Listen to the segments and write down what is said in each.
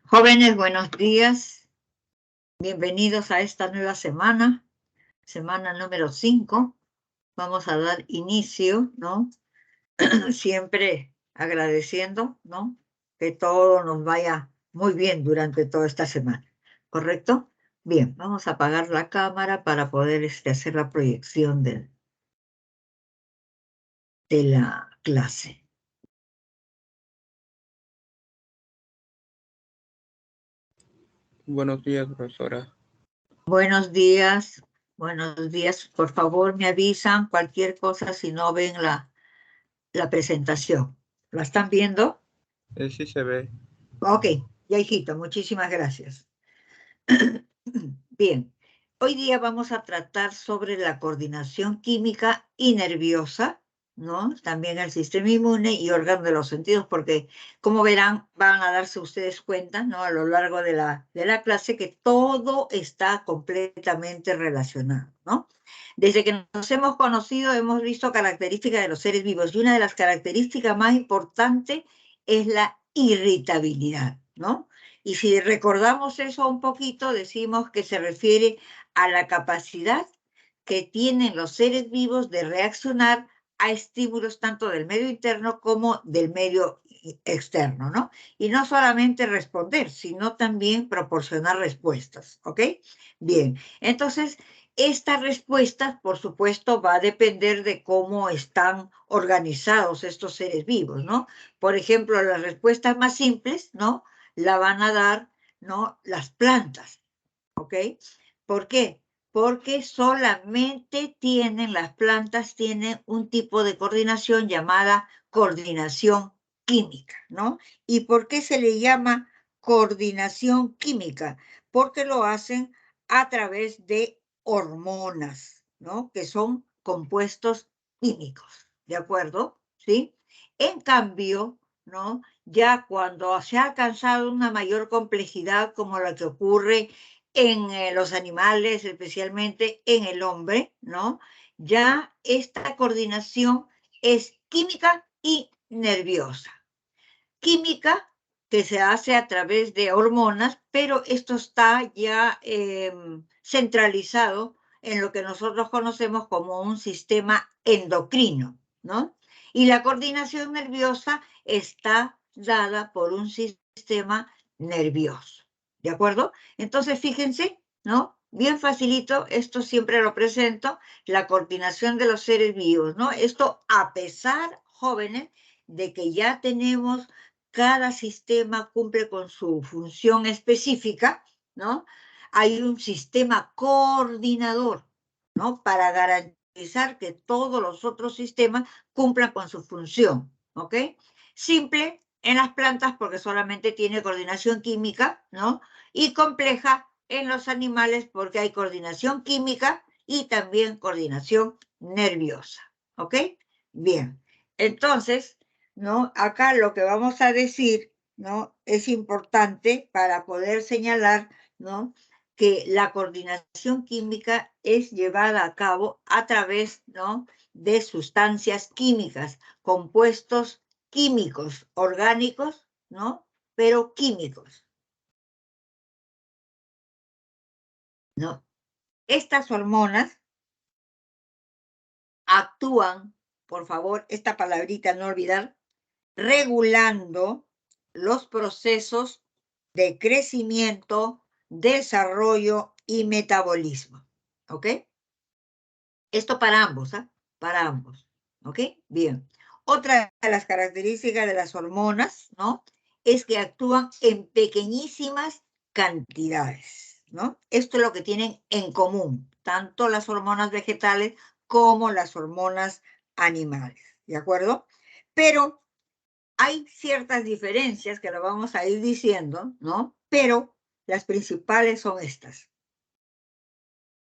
Jóvenes, buenos días. Bienvenidos a esta nueva semana, semana número 5. Vamos a dar inicio, ¿no? Siempre agradeciendo, ¿no? Que todo nos vaya muy bien durante toda esta semana, ¿correcto? Bien, vamos a apagar la cámara para poder hacer la proyección de la clase. Buenos días, profesora. Buenos días, buenos días. Por favor, me avisan cualquier cosa si no ven la presentación. ¿La están viendo? Sí se ve. Ok, ya hijito, muchísimas gracias. Bien, hoy día vamos a tratar sobre la coordinación química y nerviosa, ¿no? También el sistema inmune y órgano de los sentidos, porque como verán, van a darse ustedes cuenta, ¿no? A lo largo de la clase que todo está completamente relacionado, ¿no? Desde que nos hemos conocido, hemos visto características de los seres vivos y una de las características más importantes es la irritabilidad, ¿no? Y si recordamos eso un poquito, decimos que se refiere a la capacidad que tienen los seres vivos de reaccionar a estímulos tanto del medio interno como del medio externo, ¿no? Y no solamente responder, sino también proporcionar respuestas, ¿ok? Bien, entonces, esta respuesta, por supuesto, va a depender de cómo están organizados estos seres vivos, ¿no? Por ejemplo, las respuestas más simples, ¿no? La van a dar, ¿no? Las plantas, ¿ok? ¿Por qué? Porque solamente las plantas tienen un tipo de coordinación llamada coordinación química, ¿no? ¿Y por qué se le llama coordinación química? Porque lo hacen a través de hormonas, ¿no? Que son compuestos químicos, ¿de acuerdo? ¿Sí? En cambio, ¿no? Ya cuando se ha alcanzado una mayor complejidad como la que ocurre en los animales, especialmente en el hombre, ¿no? Ya esta coordinación es química y nerviosa. Química que se hace a través de hormonas, pero esto está ya centralizado en lo que nosotros conocemos como un sistema endocrino, ¿no? Y la coordinación nerviosa está dada por un sistema nervioso, ¿de acuerdo? Entonces, fíjense, ¿no? Bien facilito, esto siempre lo presento, la coordinación de los seres vivos, ¿no? Esto a pesar, jóvenes, de que ya tenemos cada sistema cumple con su función específica, ¿no? Hay un sistema coordinador, ¿no? Para garantizar que todos los otros sistemas cumplan con su función, ¿ok? Simple en las plantas porque solamente tiene coordinación química, ¿no? Y compleja en los animales porque hay coordinación química y también coordinación nerviosa, ¿ok? Bien, entonces, ¿no? Acá lo que vamos a decir, ¿no? Es importante para poder señalar, ¿no? Que la coordinación química es llevada a cabo a través, ¿no? De sustancias químicas, compuestos químicos, orgánicos, ¿no? Pero químicos, ¿no? Estas hormonas actúan, por favor, esta palabrita no olvidar, regulando los procesos de crecimiento, desarrollo y metabolismo. ¿Ok? Esto para ambos, ¿ah? Para ambos. ¿Ok? Bien. Otra de las características de las hormonas, ¿no? Es que actúan en pequeñísimas cantidades, ¿no? Esto es lo que tienen en común, tanto las hormonas vegetales como las hormonas animales, ¿de acuerdo? Pero hay ciertas diferencias que lo vamos a ir diciendo, ¿no? Pero las principales son estas.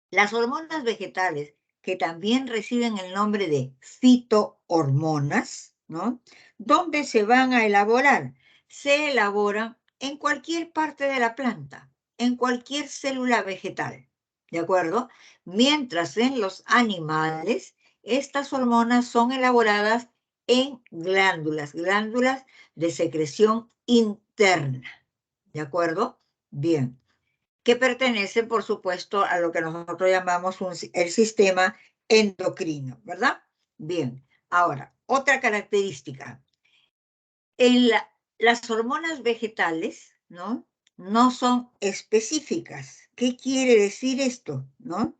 Las hormonas vegetales, que también reciben el nombre de fitohormonas, ¿no? ¿Dónde se van a elaborar? Se elaboran en cualquier parte de la planta, en cualquier célula vegetal, ¿de acuerdo? Mientras en los animales, estas hormonas son elaboradas en glándulas de secreción interna, ¿De acuerdo? Bien. Que pertenecen, por supuesto, a lo que nosotros llamamos el sistema endocrino, ¿verdad? Bien. Ahora, otra característica. Las hormonas vegetales, ¿no? No son específicas. ¿Qué quiere decir esto? ¿No?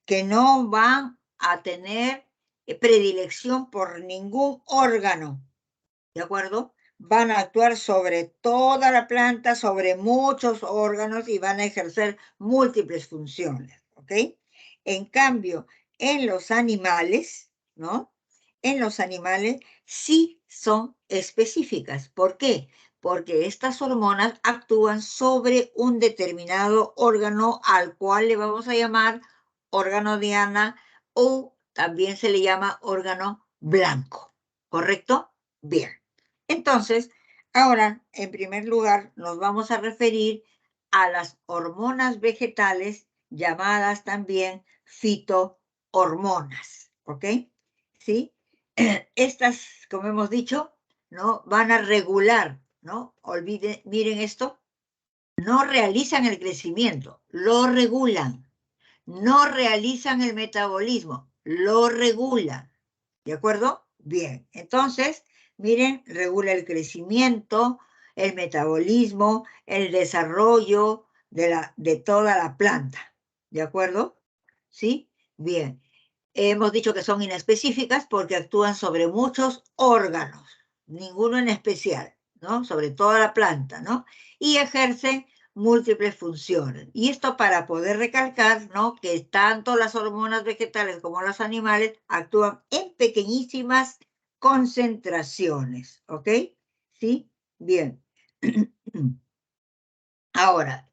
Que no van a tener predilección por ningún órgano, ¿de acuerdo? Van a actuar sobre toda la planta, sobre muchos órganos y van a ejercer múltiples funciones, ¿ok? En cambio, en los animales, ¿no? En los animales sí son específicas. ¿Por qué? Porque estas hormonas actúan sobre un determinado órgano al cual le vamos a llamar órgano diana o también se le llama órgano blanco, ¿correcto? Bien. Entonces, ahora, en primer lugar, nos vamos a referir a las hormonas vegetales llamadas también fitohormonas, ¿ok? ¿Sí? Estas, como hemos dicho, ¿no? Van a regular, ¿no? Miren esto, no realizan el crecimiento, lo regulan. No realizan el metabolismo, lo regulan. ¿De acuerdo? Bien. Entonces, miren, regula el crecimiento, el metabolismo, el desarrollo de toda la planta. ¿De acuerdo? ¿Sí? Bien. Hemos dicho que son inespecíficas porque actúan sobre muchos órganos, ninguno en especial, ¿no? Sobre toda la planta, ¿no? Y ejercen múltiples funciones. Y esto para poder recalcar, ¿no? Que tanto las hormonas vegetales como los animales actúan en pequeñísimas concentraciones, ¿ok? ¿Sí? Bien. Ahora,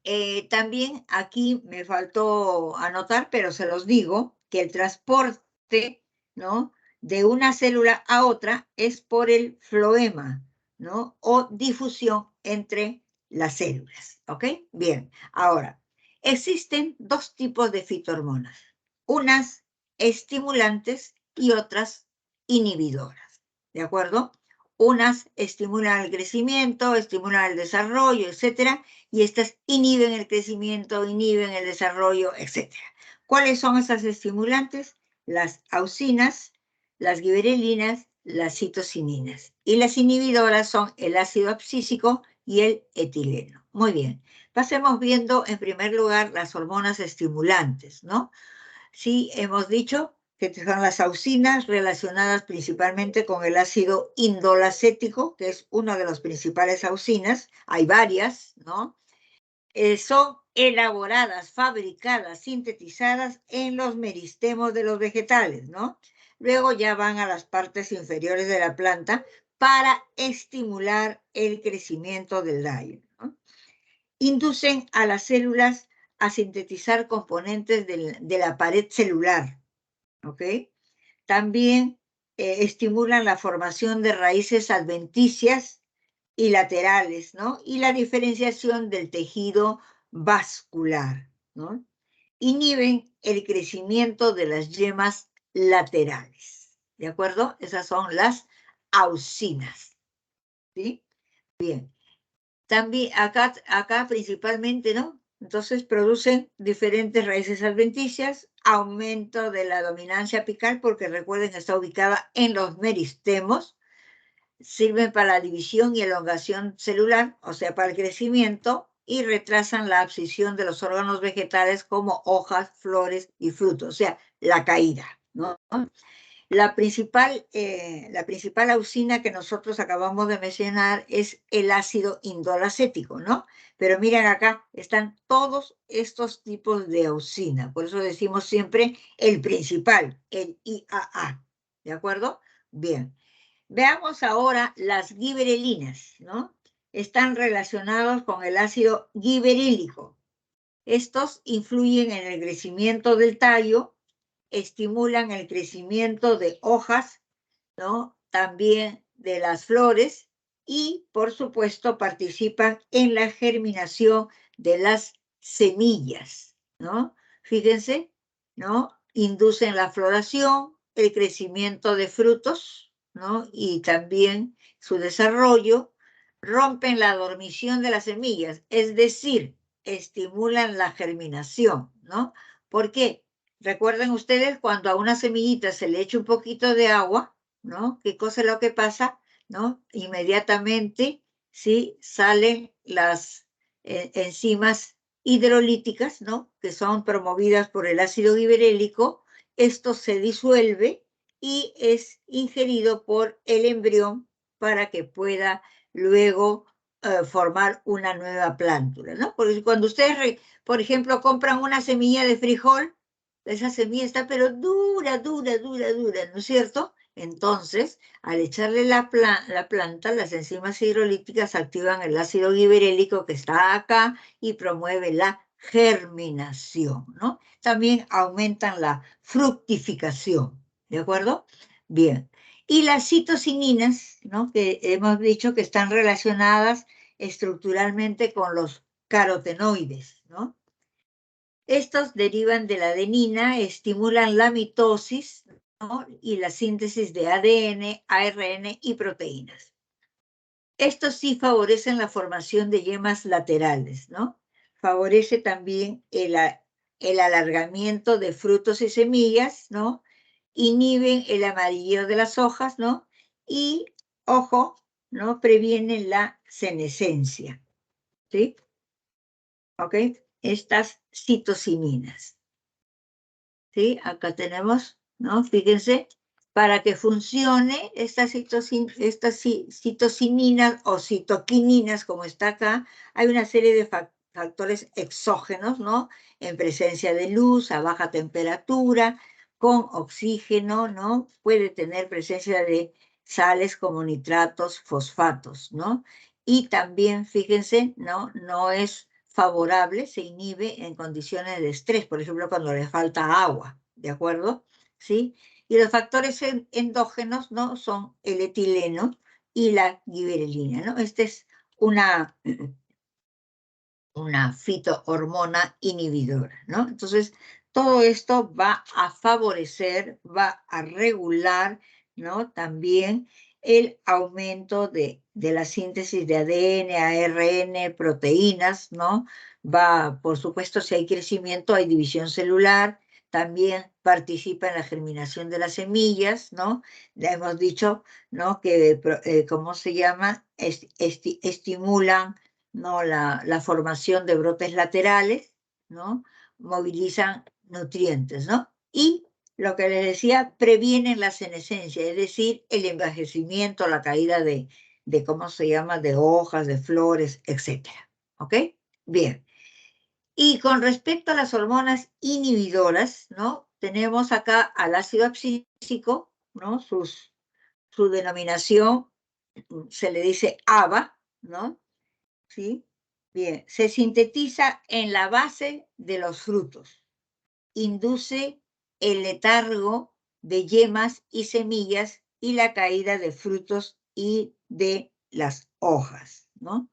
también aquí me faltó anotar, pero se los digo, que el transporte, ¿no? De una célula a otra es por el floema, ¿no? O difusión entre las células, ¿ok? Bien, ahora, existen dos tipos de fitohormonas, unas estimulantes y otras inhibidoras, ¿de acuerdo? Unas estimulan el crecimiento, estimulan el desarrollo, etcétera, y estas inhiben el crecimiento, inhiben el desarrollo, etc. ¿Cuáles son esas estimulantes? Las auxinas, las gibberelinas, las citocininas. Y las inhibidoras son el ácido abscísico y el etileno. Muy bien. Pasemos viendo en primer lugar las hormonas estimulantes, ¿no? Sí, hemos dicho que son las auxinas relacionadas principalmente con el ácido indolacético, que es una de las principales auxinas. Hay varias, ¿no? Son elaboradas, fabricadas, sintetizadas en los meristemos de los vegetales, ¿no? Luego ya van a las partes inferiores de la planta para estimular el crecimiento del tallo, ¿no? Inducen a las células a sintetizar componentes de la pared celular, ¿ok? También estimulan la formación de raíces adventicias y laterales, ¿no? Y la diferenciación del tejido vascular, ¿no? Inhiben el crecimiento de las yemas laterales, ¿de acuerdo? Esas son las auxinas, ¿sí? Bien. También acá principalmente, ¿no? Entonces producen diferentes raíces adventicias, aumento de la dominancia apical, porque recuerden que está ubicada en los meristemos, sirven para la división y elongación celular, o sea, para el crecimiento, y retrasan la abscisión de los órganos vegetales como hojas, flores y frutos, o sea, la caída, ¿no? La principal auxina que nosotros acabamos de mencionar es el ácido indolacético, ¿no? Pero miren acá, están todos estos tipos de auxina, por eso decimos siempre el principal, el IAA, ¿de acuerdo? Bien, veamos ahora las gibberelinas, ¿no? Están relacionados con el ácido gibberílico. Estos influyen en el crecimiento del tallo, estimulan el crecimiento de hojas, ¿no? También de las flores y, por supuesto, participan en la germinación de las semillas, ¿no? Fíjense, ¿no? Inducen la floración, el crecimiento de frutos, ¿no? Y también su desarrollo, rompen la dormición de las semillas, es decir, estimulan la germinación, ¿no? ¿Por qué? Recuerden ustedes cuando a una semillita se le echa un poquito de agua, ¿no? ¿Qué cosa es lo que pasa? ¿No? Inmediatamente, ¿sí? Salen las enzimas hidrolíticas, ¿no? Que son promovidas por el ácido gibberélico. Esto se disuelve y es ingerido por el embrión para que pueda luego formar una nueva plántula, ¿no? Porque cuando ustedes, por ejemplo, compran una semilla de frijol, esa semilla está pero dura, dura, dura, dura, ¿no es cierto? Entonces, al echarle la planta, las enzimas hidrolíticas activan el ácido gibberélico que está acá y promueve la germinación, ¿no? También aumentan la fructificación, ¿de acuerdo? Bien. Y las citocininas, ¿no? Que hemos dicho que están relacionadas estructuralmente con los carotenoides, ¿no? Estos derivan de la adenina, estimulan la mitosis, ¿no? Y la síntesis de ADN, ARN y proteínas. Estos sí favorecen la formación de yemas laterales, ¿no? Favorece también el alargamiento de frutos y semillas, ¿no? Inhiben el amarilleo de las hojas, ¿no? Y, ojo, ¿no? Previenen la senescencia, ¿sí? ¿Ok? Estas citocininas, ¿sí? Acá tenemos, ¿no? Fíjense, para que funcione estas citocininas o citoquininas, como está acá, hay una serie de factores exógenos, ¿no? En presencia de luz, a baja temperatura, con oxígeno, ¿no? Puede tener presencia de sales como nitratos, fosfatos, ¿no? Y también, fíjense, ¿no? No es favorable, se inhibe en condiciones de estrés, por ejemplo, cuando le falta agua, ¿de acuerdo? ¿Sí? Y los factores endógenos, ¿no? Son el etileno y la gibberelina, ¿no? Esta es una fitohormona inhibidora, ¿no? Entonces, todo esto va a favorecer, va a regular, ¿no? También el aumento de la síntesis de ADN, ARN, proteínas, ¿no? Va, por supuesto, si hay crecimiento, hay división celular, también participa en la germinación de las semillas, ¿no? Ya hemos dicho, ¿no? Que, ¿cómo se llama? Estimulan, ¿no? La formación de brotes laterales, ¿no? Movilizan nutrientes, ¿no? Y lo que les decía, previenen la senescencia, es decir, el envejecimiento, la caída ¿cómo se llama?, de hojas, de flores, etcétera. ¿Ok? Bien. Y con respecto a las hormonas inhibidoras, ¿no? Tenemos acá al ácido abscísico, ¿no? Su denominación se le dice ABA, ¿no? ¿Sí? Bien, se sintetiza en la base de los frutos. Induce el letargo de yemas y semillas y la caída de frutos y de las hojas, ¿no?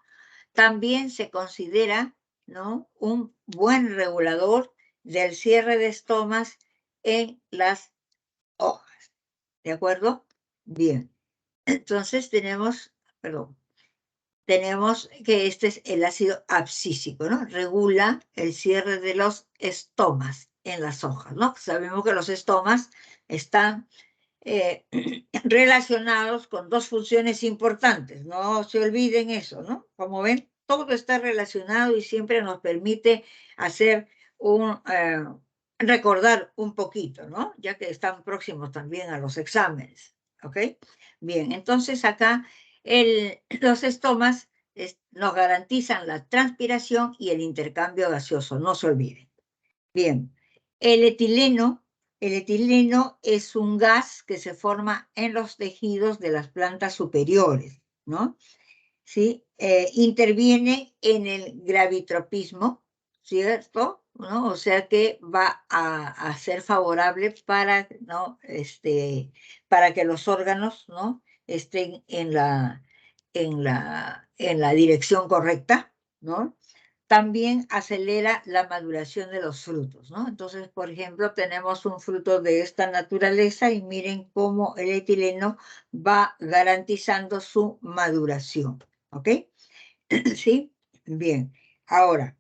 También se considera, ¿no?, un buen regulador del cierre de estomas en las hojas, ¿de acuerdo? Bien, entonces tenemos que este es el ácido abscísico, ¿no? Regula el cierre de los estomas en las hojas, ¿no? Sabemos que los estomas están relacionados con dos funciones importantes, no se olviden eso, ¿no? Como ven, todo está relacionado y siempre nos permite hacer recordar un poquito, ¿no? Ya que están próximos también a los exámenes, ¿ok? Bien, entonces acá los estomas nos garantizan la transpiración y el intercambio gaseoso, no se olviden. Bien, el etileno es un gas que se forma en los tejidos de las plantas superiores, ¿no? ¿Sí? Interviene en el gravitropismo, ¿cierto? ¿No? O sea que va a ser favorable para, ¿no? Para que los órganos, ¿no?, estén en la dirección correcta, ¿no? También acelera la maduración de los frutos, ¿no? Entonces, por ejemplo, tenemos un fruto de esta naturaleza y miren cómo el etileno va garantizando su maduración. ¿Ok? ¿Sí? Bien. Ahora,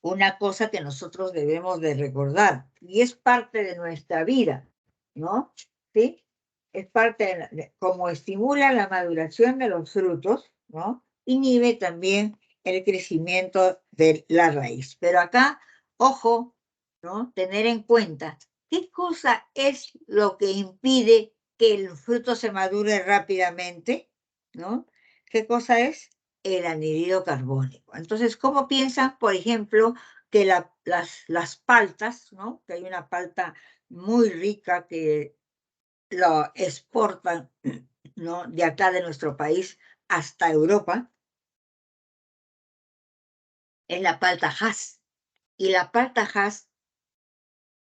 una cosa que nosotros debemos de recordar, y es parte de nuestra vida, ¿no? ¿Sí? Es parte como estimula la maduración de los frutos, ¿no? Inhibe también el crecimiento de la raíz. Pero acá, ojo, ¿no? Tener en cuenta qué cosa es lo que impide que el fruto se madure rápidamente, ¿no? ¿Qué cosa es? El anhídrido carbónico. Entonces, ¿cómo piensan, por ejemplo, que las paltas, ¿no? Que hay una palta muy rica que lo exportan, ¿no? De acá de nuestro país hasta Europa, es la palta Hass. Y la palta Hass,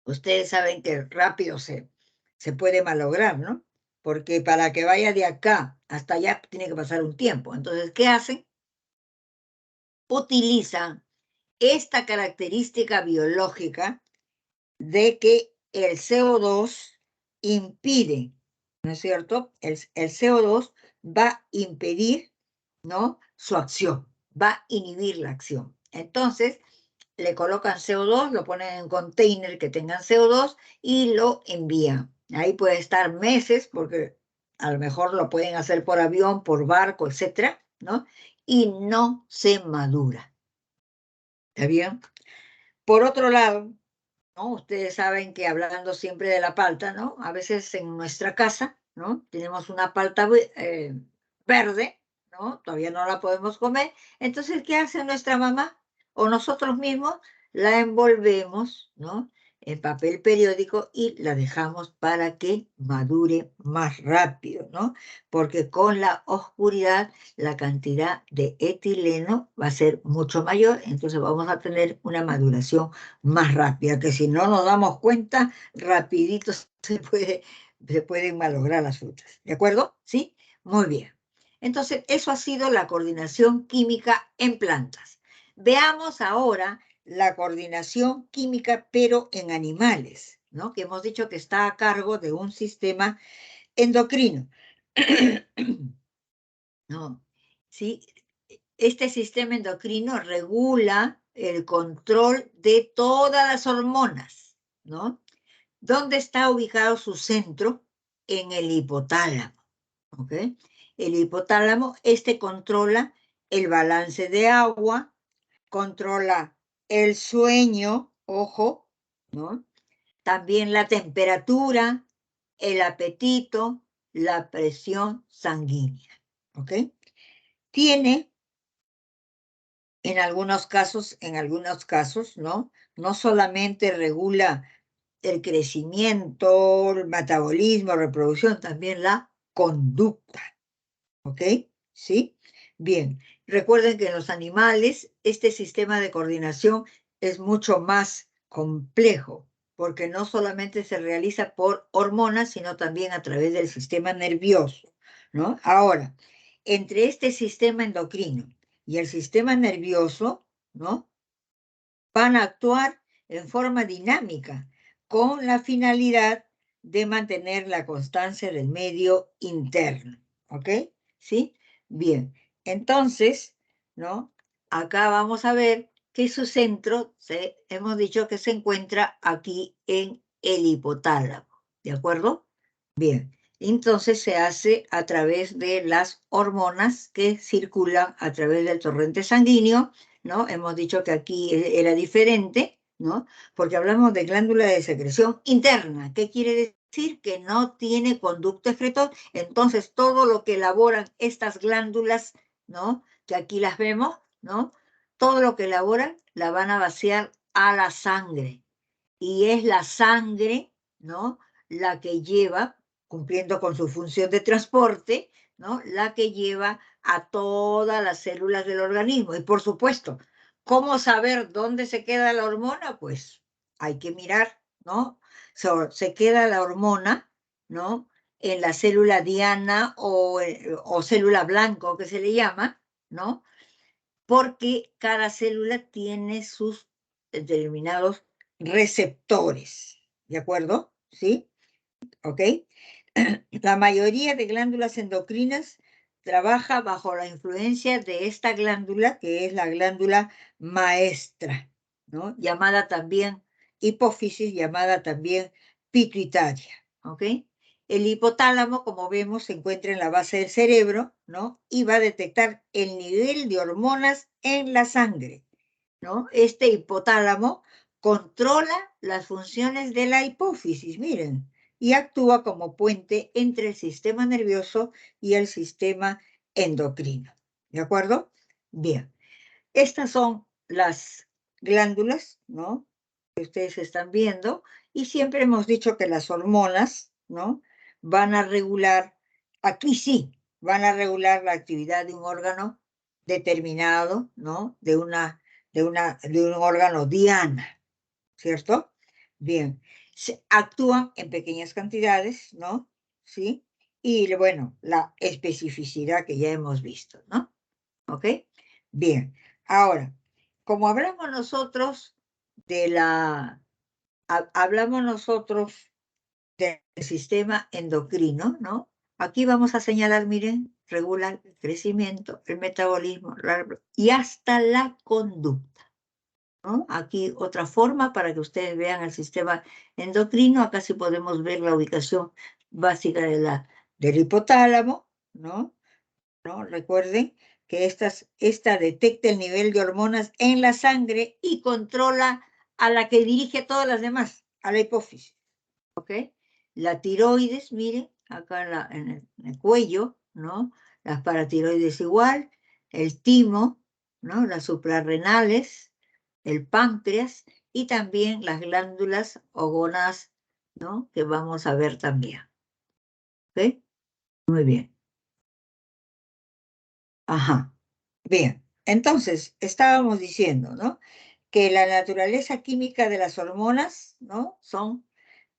ustedes saben que rápido se puede malograr, ¿no? Porque para que vaya de acá hasta allá tiene que pasar un tiempo. Entonces, ¿qué hacen? Utilizan esta característica biológica de que el CO2 impide, ¿no es cierto? El CO2 va a impedir, ¿no? Su acción, va a inhibir la acción. Entonces, le colocan CO2, lo ponen en container que tengan CO2 y lo envían. Ahí puede estar meses, porque a lo mejor lo pueden hacer por avión, por barco, etcétera, ¿no? Y no se madura. ¿Está bien? Por otro lado, ¿no? Ustedes saben que hablando siempre de la palta, ¿no? A veces en nuestra casa, ¿no? Tenemos una palta verde, ¿no? Todavía no la podemos comer. Entonces, ¿qué hace nuestra mamá? O nosotros mismos la envolvemos, ¿no? En papel periódico y la dejamos para que madure más rápido, ¿no? Porque con la oscuridad la cantidad de etileno va a ser mucho mayor, entonces vamos a tener una maduración más rápida, que si no nos damos cuenta, rapidito se pueden malograr las frutas. ¿De acuerdo? ¿Sí? Muy bien. Entonces, eso ha sido la coordinación química en plantas. Veamos ahora la coordinación química, pero en animales, ¿no? Que hemos dicho que está a cargo de un sistema endocrino. ¿No? ¿Sí? Este sistema endocrino regula el control de todas las hormonas, ¿no? ¿Dónde está ubicado su centro? En el hipotálamo, ¿ok? El hipotálamo, este controla el balance de agua, controla el sueño, ojo, ¿no? También la temperatura, el apetito, la presión sanguínea, ¿ok? Tiene en algunos casos, ¿no? No solamente regula el crecimiento, el metabolismo, reproducción, también la conducta, ¿ok? ¿Sí? Bien, recuerden que en los animales este sistema de coordinación es mucho más complejo, porque no solamente se realiza por hormonas, sino también a través del sistema nervioso, ¿no? Ahora, entre este sistema endocrino y el sistema nervioso, ¿no? Van a actuar en forma dinámica con la finalidad de mantener la constancia del medio interno. ¿Ok? ¿Sí? Bien. Entonces, ¿no? Acá vamos a ver que su centro, hemos dicho que se encuentra aquí en el hipotálamo. ¿De acuerdo? Bien. Entonces se hace a través de las hormonas que circulan a través del torrente sanguíneo, ¿no? Hemos dicho que aquí era diferente, ¿no? Porque hablamos de glándula de secreción interna. ¿Qué quiere decir? Que no tiene conducto excretor. Entonces, todo lo que elaboran estas glándulas, ¿no? Que aquí las vemos, ¿no? Todo lo que elaboran la van a vaciar a la sangre. Y es la sangre, ¿no? La que lleva, cumpliendo con su función de transporte, ¿no? La que lleva a todas las células del organismo. Y por supuesto, ¿cómo saber dónde se queda la hormona? Pues hay que mirar, ¿no? Se queda la hormona, ¿no? En la célula diana o célula blanco que se le llama, ¿no? Porque cada célula tiene sus determinados receptores, ¿de acuerdo? ¿Sí? ¿Ok? La mayoría de glándulas endocrinas trabaja bajo la influencia de esta glándula, que es la glándula maestra, ¿no? Llamada también hipófisis, llamada también pituitaria, ¿ok? El hipotálamo, como vemos, se encuentra en la base del cerebro, ¿no? Y va a detectar el nivel de hormonas en la sangre, ¿no? Este hipotálamo controla las funciones de la hipófisis, miren, y actúa como puente entre el sistema nervioso y el sistema endocrino. ¿De acuerdo? Bien. Estas son las glándulas, ¿no? Que ustedes están viendo, y siempre hemos dicho que las hormonas, ¿no? Van a regular, aquí sí, van a regular la actividad de un órgano determinado, ¿no? De un órgano diana, ¿cierto? Bien, actúan en pequeñas cantidades, ¿no? ¿Sí? Y bueno, la especificidad que ya hemos visto, ¿no? ¿Ok? Bien, ahora, como hablamos nosotros hablamos nosotros del sistema endocrino, ¿no? Aquí vamos a señalar, miren, regula el crecimiento, el metabolismo y hasta la conducta, ¿no? Aquí otra forma para que ustedes vean el sistema endocrino. Acá sí podemos ver la ubicación básica del hipotálamo, ¿no? ¿No? Recuerden que esta detecta el nivel de hormonas en la sangre y controla a la que dirige a todas las demás, a la hipófisis. ¿Ok? La tiroides, miren, acá en el cuello, ¿no? Las paratiroides igual, el timo, ¿no? Las suprarrenales, el páncreas y también las glándulas o gónadas, ¿no? Que vamos a ver también. ¿Ok? Muy bien. Ajá. Bien. Entonces, estábamos diciendo, ¿no? Que la naturaleza química de las hormonas, ¿no? Son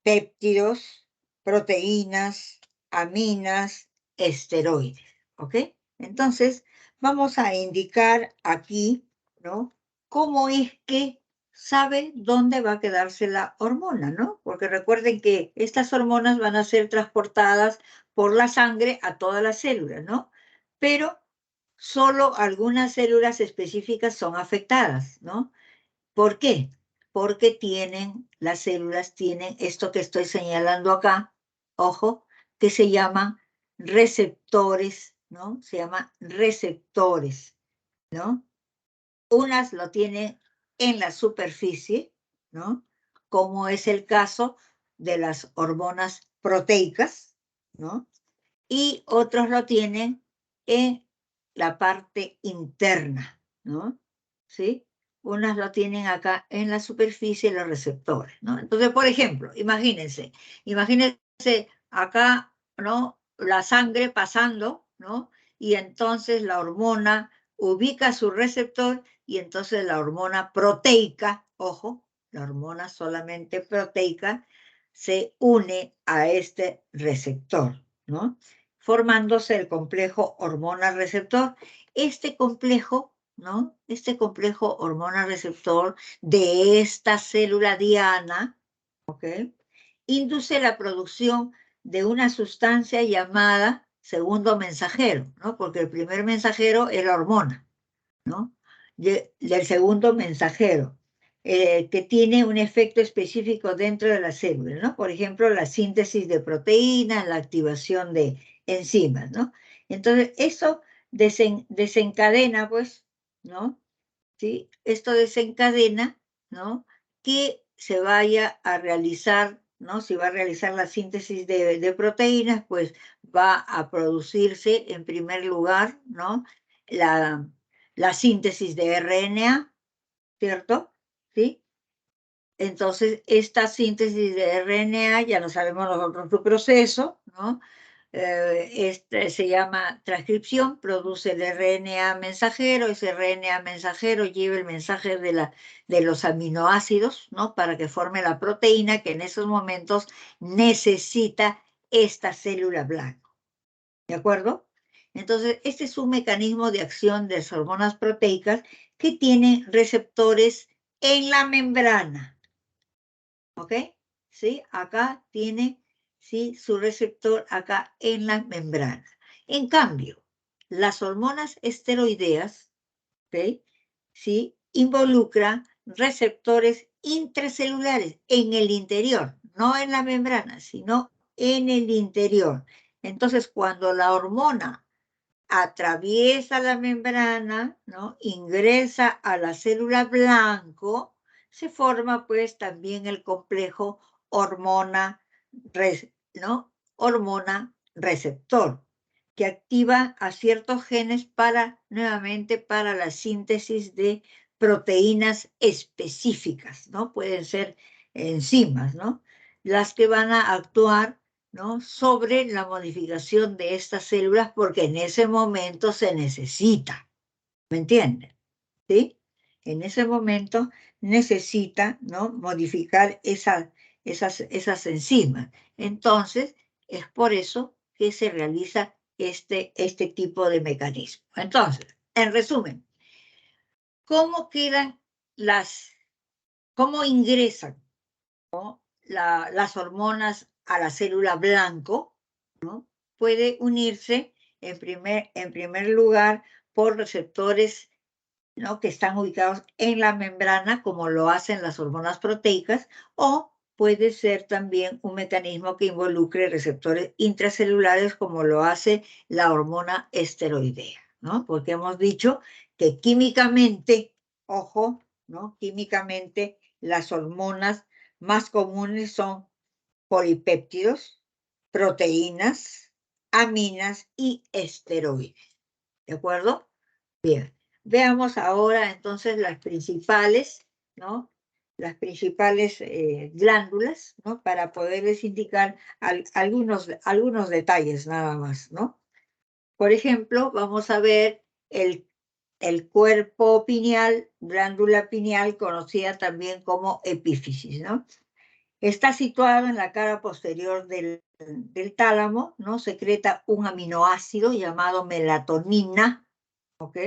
péptidos, proteínas, aminas, esteroides, ¿ok? Entonces, vamos a indicar aquí, ¿no? Cómo es que sabe dónde va a quedarse la hormona, ¿no? Porque recuerden que estas hormonas van a ser transportadas por la sangre a todas las células, ¿no? Pero solo algunas células específicas son afectadas, ¿no? ¿Por qué? Porque las células tienen esto que estoy señalando acá, ojo, que se llaman receptores, ¿no? Se llaman receptores, ¿no? Unas lo tienen en la superficie, ¿no? Como es el caso de las hormonas proteicas, ¿no? Y otros lo tienen en la parte interna, ¿no? ¿Sí? Unas lo tienen acá en la superficie, los receptores, ¿no? Entonces, por ejemplo, imagínense acá, ¿no? La sangre pasando, ¿no? Y entonces la hormona ubica su receptor y entonces la hormona proteica, ojo, la hormona solamente proteica, se une a este receptor, ¿no? Formándose el complejo hormona-receptor. Este complejo, ¿no? Este complejo hormona-receptor de esta célula diana, ¿ok? Induce la producción de una sustancia llamada segundo mensajero, ¿no? Porque el primer mensajero es la hormona, ¿no? Del segundo mensajero, que tiene un efecto específico dentro de la célula, ¿no? Por ejemplo, la síntesis de proteínas, la activación de enzimas, ¿no? Entonces, eso desencadena, pues, ¿no? ¿Sí? Esto desencadena, ¿no? Que se vaya a realizar, ¿no? Si va a realizar la síntesis de proteínas, pues va a producirse en primer lugar, ¿no? La, la síntesis de RNA, ¿cierto? ¿Sí? Entonces, esta síntesis de RNA, ya no sabemos nosotros su proceso, ¿no? Este se llama transcripción, produce el RNA mensajero, ese RNA mensajero lleva el mensaje de los aminoácidos, ¿no? Para que forme la proteína que en esos momentos necesita esta célula blanca, ¿de acuerdo? Entonces, este es un mecanismo de acción de las hormonas proteicas que tiene receptores en la membrana, ¿ok? ¿Sí? Acá tiene, ¿sí? Su receptor acá en la membrana. En cambio, las hormonas esteroideas, ¿ok? ¿Sí? Involucra receptores intracelulares en el interior, no en la membrana, sino en el interior. Entonces, cuando la hormona atraviesa la membrana, ¿no? Ingresa a la célula blanco, se forma pues también el complejo hormona, ¿no? Hormona receptor, que activa a ciertos genes para, nuevamente, para la síntesis de proteínas específicas, ¿no? Pueden ser enzimas, ¿no? Las que van a actuar, ¿no? Sobre la modificación de estas células porque en ese momento se necesita, ¿me entienden? ¿Sí? En ese momento necesita, ¿no? Modificar esas enzimas. Entonces, es por eso que se realiza este tipo de mecanismo. Entonces, en resumen, ¿cómo quedan cómo ingresan, ¿no? las hormonas a la célula blanco? ¿No? Puede unirse en primer lugar por receptores, ¿no? que están ubicados en la membrana, como lo hacen las hormonas proteicas, o puede ser también un mecanismo que involucre receptores intracelulares, como lo hace la hormona esteroidea, ¿no? Porque hemos dicho que químicamente, ojo, ¿no? Químicamente las hormonas más comunes son polipéptidos, proteínas, aminas y esteroides. ¿De acuerdo? Bien. Veamos ahora entonces las principales, ¿no? Las principales glándulas, ¿no? Para poderles indicar algunos detalles nada más, ¿no? Por ejemplo, vamos a ver el cuerpo pineal, glándula pineal, conocida también como epífisis, ¿no? Está situado en la cara posterior del tálamo, ¿no? Secreta un aminoácido llamado melatonina, ¿ok?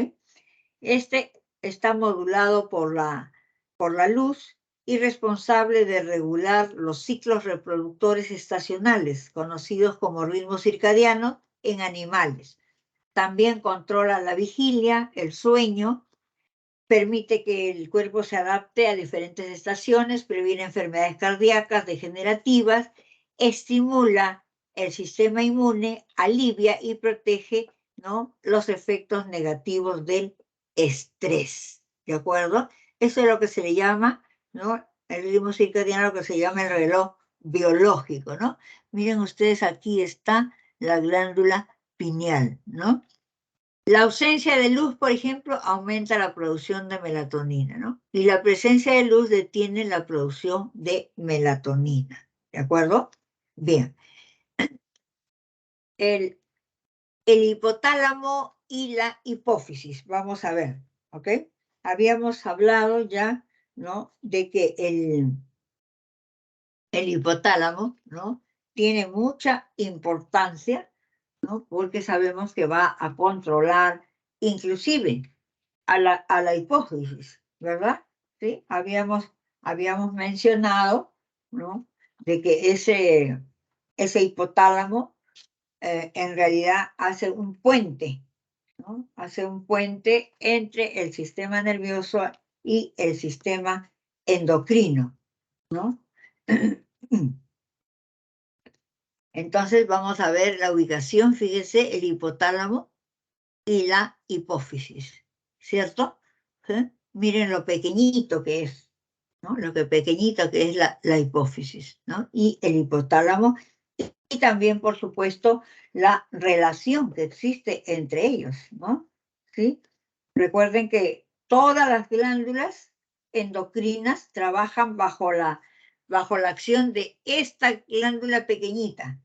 Este está modulado por la luz y responsable de regular los ciclos reproductores estacionales, conocidos como ritmos circadianos en animales. También controla la vigilia, el sueño, permite que el cuerpo se adapte a diferentes estaciones, previene enfermedades cardíacas degenerativas, estimula el sistema inmune, alivia y protege, ¿no? los efectos negativos del estrés. ¿De acuerdo? Eso es lo que se le llama, ¿no? El ritmo circadiano, lo que se llama el reloj biológico, ¿no? Miren ustedes, aquí está la glándula pineal, ¿no? La ausencia de luz, por ejemplo, aumenta la producción de melatonina, ¿no? Y la presencia de luz detiene la producción de melatonina, ¿de acuerdo? Bien. El, el hipotálamo y la hipófisis, vamos a ver, ¿ok? Habíamos hablado ya, ¿no? De que el hipotálamo, ¿no? Tiene mucha importancia, ¿no? Porque sabemos que va a controlar inclusive a la hipófisis, ¿verdad? ¿Sí? Habíamos mencionado, ¿no? De que ese hipotálamo en realidad hace un puente, ¿no? Hace un puente entre el sistema nervioso y el sistema endocrino, ¿no? Entonces vamos a ver la ubicación, fíjese, el hipotálamo y la hipófisis, ¿cierto? ¿Sí? Miren lo pequeñito que es, ¿no? Lo que pequeñito que es la hipófisis, ¿no? Y el hipotálamo, y también, por supuesto, la relación que existe entre ellos, ¿no? ¿Sí? Recuerden que todas las glándulas endocrinas trabajan bajo la acción de esta glándula pequeñita,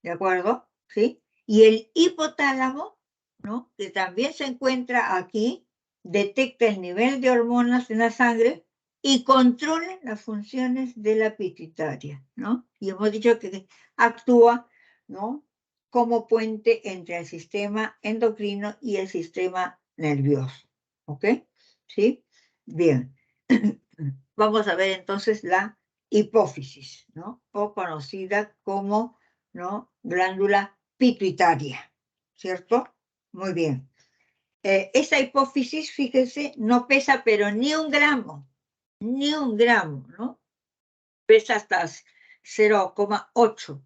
¿de acuerdo? ¿Sí? Y el hipotálamo, ¿no? Que también se encuentra aquí, detecta el nivel de hormonas en la sangre y controla las funciones de la pituitaria, ¿no? Y hemos dicho que actúa, ¿no? Como puente entre el sistema endocrino y el sistema nervioso, ¿ok? ¿Sí? Bien. Vamos a ver entonces la hipófisis, ¿no? O conocida como, ¿no? Glándula pituitaria, ¿cierto? Muy bien. Esta hipófisis, fíjense, no pesa pero ni un gramo, ¿no? Pesa hasta 0,8,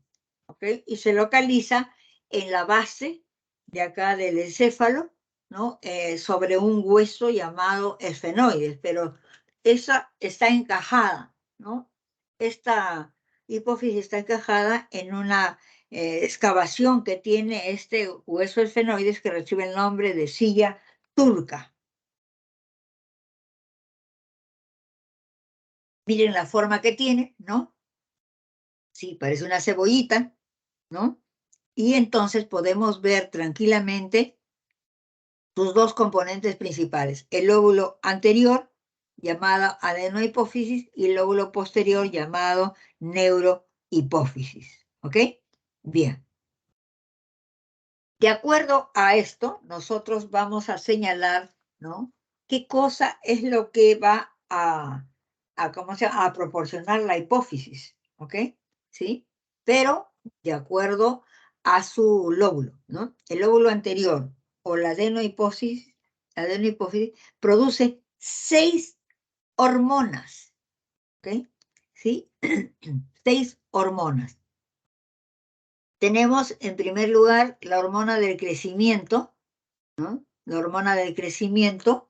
¿ok? Y se localiza en la base de acá del encéfalo, ¿no? Sobre un hueso llamado esfenoides, pero esa está encajada, ¿no? Esta hipófisis está encajada en una excavación que tiene este hueso esfenoides que recibe el nombre de silla turca. Miren la forma que tiene, ¿no? Sí, parece una cebollita, ¿no? Y entonces podemos ver tranquilamente sus dos componentes principales, el lóbulo anterior, llamado adenohipófisis, y el lóbulo posterior, llamado neurohipófisis. ¿Ok? Bien. De acuerdo a esto, nosotros vamos a señalar, ¿no? ¿Qué cosa es lo que va ¿cómo se llama? A proporcionar la hipófisis? ¿Ok? ¿Sí? Pero de acuerdo a su lóbulo, ¿no? El lóbulo anterior o la adenohipófisis produce 6 hormonas, ¿ok? ¿Sí? 6 hormonas. Tenemos en primer lugar la hormona del crecimiento, ¿no? La hormona del crecimiento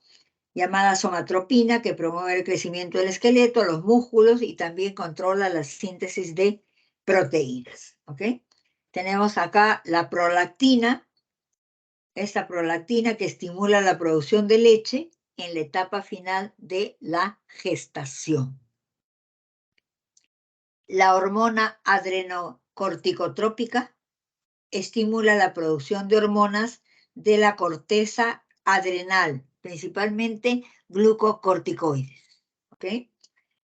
llamada somatropina, que promueve el crecimiento del esqueleto, los músculos y también controla la síntesis de proteínas, ¿ok? Tenemos acá la prolactina, esta prolactina que estimula la producción de leche en la etapa final de la gestación. La hormona adrenocorticotrópica estimula la producción de hormonas de la corteza adrenal, principalmente glucocorticoides. ¿Ok?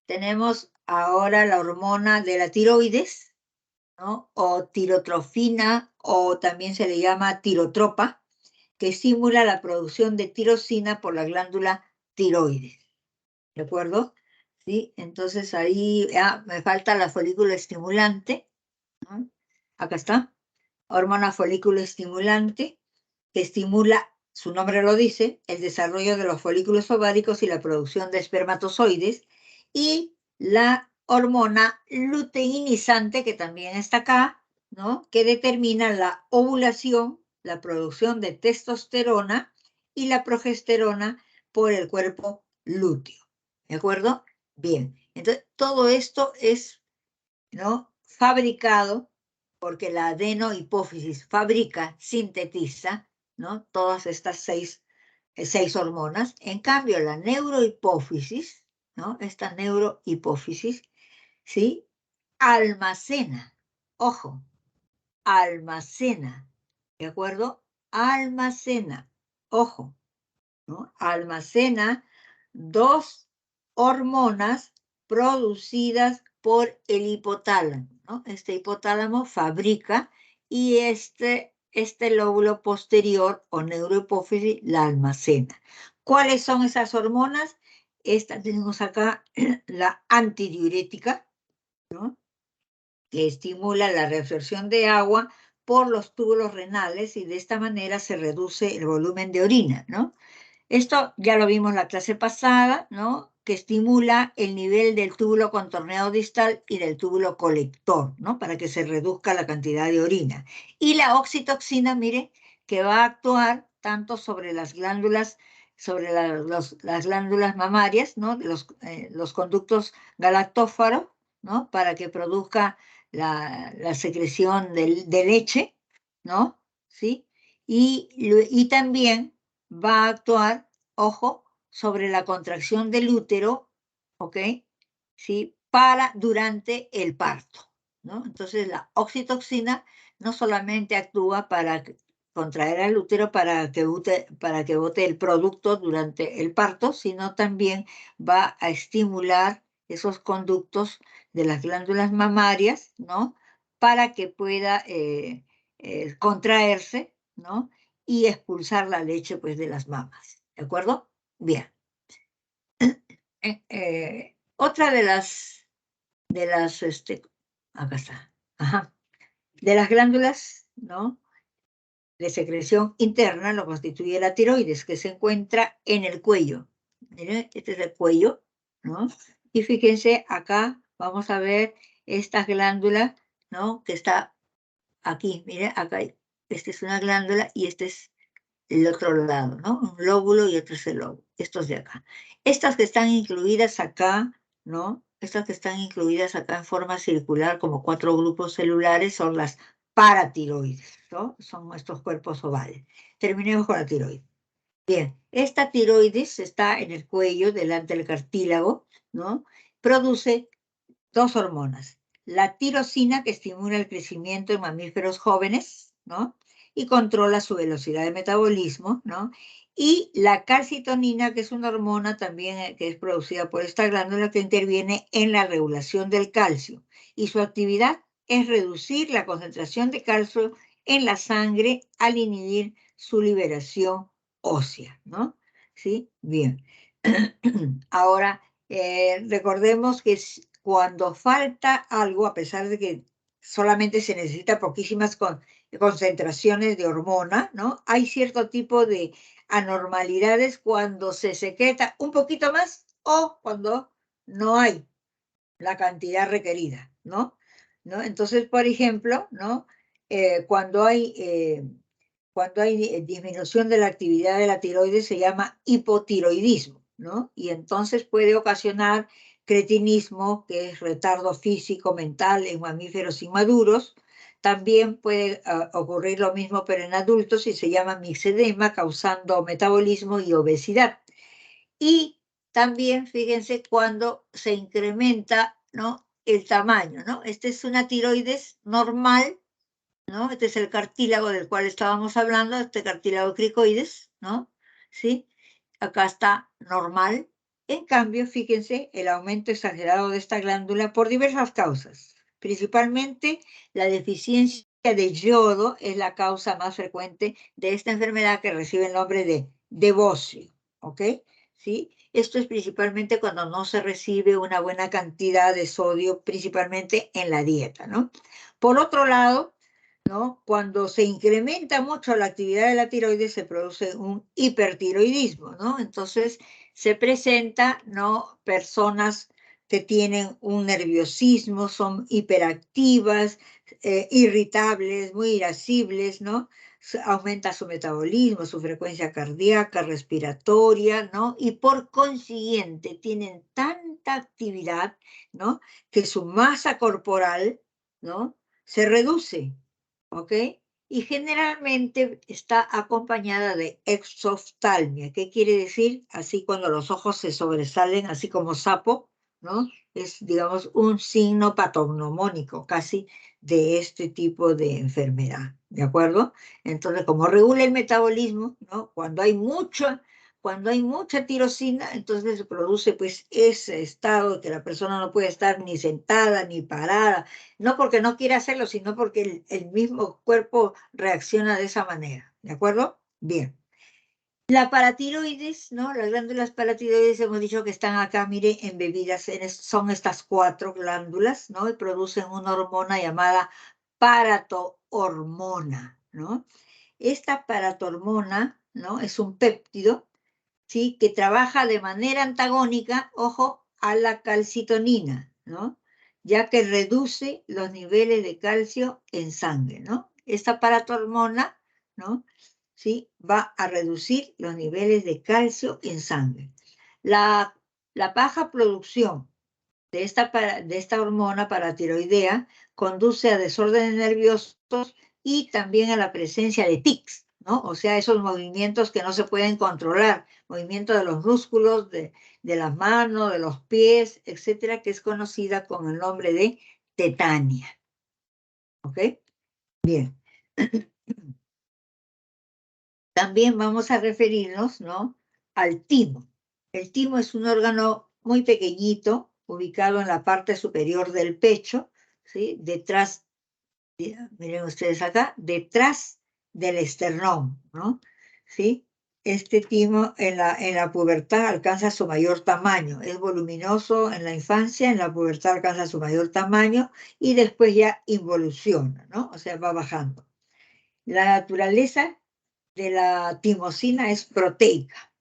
Tenemos ahora la hormona de la tiroides, ¿no? O tirotrofina, o también se le llama tirotropa, que estimula la producción de tirosina por la glándula tiroides. ¿De acuerdo? ¿Sí? Entonces ahí me falta la folículo estimulante, ¿no? Acá está. Hormona folículo estimulante, que estimula, su nombre lo dice, el desarrollo de los folículos ováricos y la producción de espermatozoides, y la hormona luteinizante, que también está acá, ¿no? Que determina la ovulación, la producción de testosterona y la progesterona por el cuerpo lúteo. ¿De acuerdo? Bien. Entonces, todo esto es, ¿no? Fabricado porque la adenohipófisis fabrica, sintetiza, ¿no? Todas estas seis hormonas. En cambio, la neurohipófisis, ¿no? Esta neurohipófisis, ¿sí? Almacena, ojo, almacena, ¿de acuerdo? Almacena, ojo, ¿no? Almacena 2 hormonas producidas por el hipotálamo, ¿no? Este hipotálamo fabrica y este lóbulo posterior o neurohipófisis la almacena. ¿Cuáles son esas hormonas? Esta tenemos acá la antidiurética, ¿no? Que estimula la reabsorción de agua por los túbulos renales y de esta manera se reduce el volumen de orina, ¿no? Esto ya lo vimos la clase pasada, ¿no? Que estimula el nivel del túbulo contorneado distal y del túbulo colector, ¿no? Para que se reduzca la cantidad de orina. Y la oxitoxina, mire, que va a actuar tanto sobre las glándulas, sobre las glándulas mamarias, ¿no? Los conductos galactófaros, ¿no? Para que produzca la secreción de leche, ¿no? ¿Sí? Y también va a actuar, ojo, sobre la contracción del útero, ¿ok? ¿Sí? Durante el parto, ¿no? Entonces la oxitoxina no solamente actúa para contraer al útero para que bote el producto durante el parto, sino también va a estimular esos conductos de las glándulas mamarias, ¿no? Para que pueda contraerse, ¿no? Y expulsar la leche pues de las mamas, ¿de acuerdo? Bien. Otra acá está, ajá, de las glándulas, ¿no? de secreción interna lo constituye la tiroides, que se encuentra en el cuello. Miren, este es el cuello, ¿no? Y fíjense, acá vamos a ver esta glándula, ¿no? Que está aquí, miren, acá, esta es una glándula y este es el otro lado, ¿no? Un lóbulo y otro es el lóbulo, estos de acá. Estas que están incluidas acá, ¿no? Estas que están incluidas acá en forma circular como 4 grupos celulares son las paratiroides, ¿no? Son estos cuerpos ovales. Terminemos con la tiroides. Bien, esta tiroides está en el cuello, delante del cartílago, ¿no? Produce 2 hormonas. La tirosina, que estimula el crecimiento en mamíferos jóvenes, ¿no? Y controla su velocidad de metabolismo, ¿no? Y la calcitonina, que es una hormona también que es producida por esta glándula que interviene en la regulación del calcio. Y su actividad es reducir la concentración de calcio en la sangre al inhibir su liberación ósea, ¿no? ¿Sí? Bien. Ahora, recordemos que cuando falta algo, a pesar de que solamente se necesita poquísimas concentraciones de hormona, ¿no? Hay cierto tipo de anormalidades cuando se secreta un poquito más o cuando no hay la cantidad requerida, ¿no? ¿No? Entonces, por ejemplo, ¿no? Cuando hay disminución de la actividad de la tiroides se llama hipotiroidismo, ¿no? Y entonces puede ocasionar cretinismo, que es retardo físico mental en mamíferos inmaduros. También puede ocurrir lo mismo, pero en adultos, y se llama mixedema, causando metabolismo y obesidad. Y también, fíjense, cuando se incrementa, ¿no?, el tamaño, ¿no? Esta es una tiroides normal, ¿no? Este es el cartílago del cual estábamos hablando, este cartílago cricoides, ¿no? ¿Sí? Acá está normal. En cambio, fíjense, el aumento exagerado de esta glándula por diversas causas. Principalmente, la deficiencia de yodo es la causa más frecuente de esta enfermedad que recibe el nombre de bocio, ¿ok? ¿Sí? Esto es principalmente cuando no se recibe una buena cantidad de sodio, principalmente en la dieta, ¿no? Por otro lado, ¿no? Cuando se incrementa mucho la actividad de la tiroides se produce un hipertiroidismo, ¿no? Entonces se presenta, ¿no?, personas que tienen un nerviosismo, son hiperactivas, irritables, muy irascibles, ¿no? Aumenta su metabolismo, su frecuencia cardíaca, respiratoria, ¿no? Y por consiguiente tienen tanta actividad, ¿no?, que su masa corporal, ¿no?, se reduce, ¿ok? Y generalmente está acompañada de exoftalmia. ¿Qué quiere decir? Así cuando los ojos se sobresalen, así como sapo, ¿no? Es, digamos, un signo patognomónico casi de este tipo de enfermedad, ¿de acuerdo? Entonces, como regula el metabolismo, ¿no? Cuando hay mucha tirosina, entonces se produce pues ese estado de que la persona no puede estar ni sentada ni parada, no porque no quiera hacerlo, sino porque el mismo cuerpo reacciona de esa manera, ¿de acuerdo? Bien. La paratiroides, ¿no? Las glándulas paratiroides hemos dicho que están acá, mire, embebidas, son estas 4 glándulas, ¿no? Y producen una hormona llamada paratohormona, ¿no? Esta paratohormona, ¿no?, es un péptido, ¿sí?, que trabaja de manera antagónica, ojo, a la calcitonina, ¿no?, ya que reduce los niveles de calcio en sangre, ¿no? Esta paratohormona, ¿no?, ¿sí?, va a reducir los niveles de calcio en sangre. La baja producción de esta hormona paratiroidea conduce a desórdenes nerviosos y también a la presencia de tics, ¿no? O sea, esos movimientos que no se pueden controlar, movimientos de los músculos, de las manos, de los pies, etcétera, que es conocida con el nombre de tetania. ¿Ok? Bien. También vamos a referirnos, ¿no?, al timo. El timo es un órgano muy pequeñito, ubicado en la parte superior del pecho, ¿sí?, detrás, miren ustedes acá, detrás del esternón, ¿no? ¿Sí? Este timo en la pubertad alcanza su mayor tamaño. Es voluminoso en la infancia, en la pubertad alcanza su mayor tamaño y después ya involuciona, ¿no? O sea, va bajando. La naturaleza de la timosina es proteica,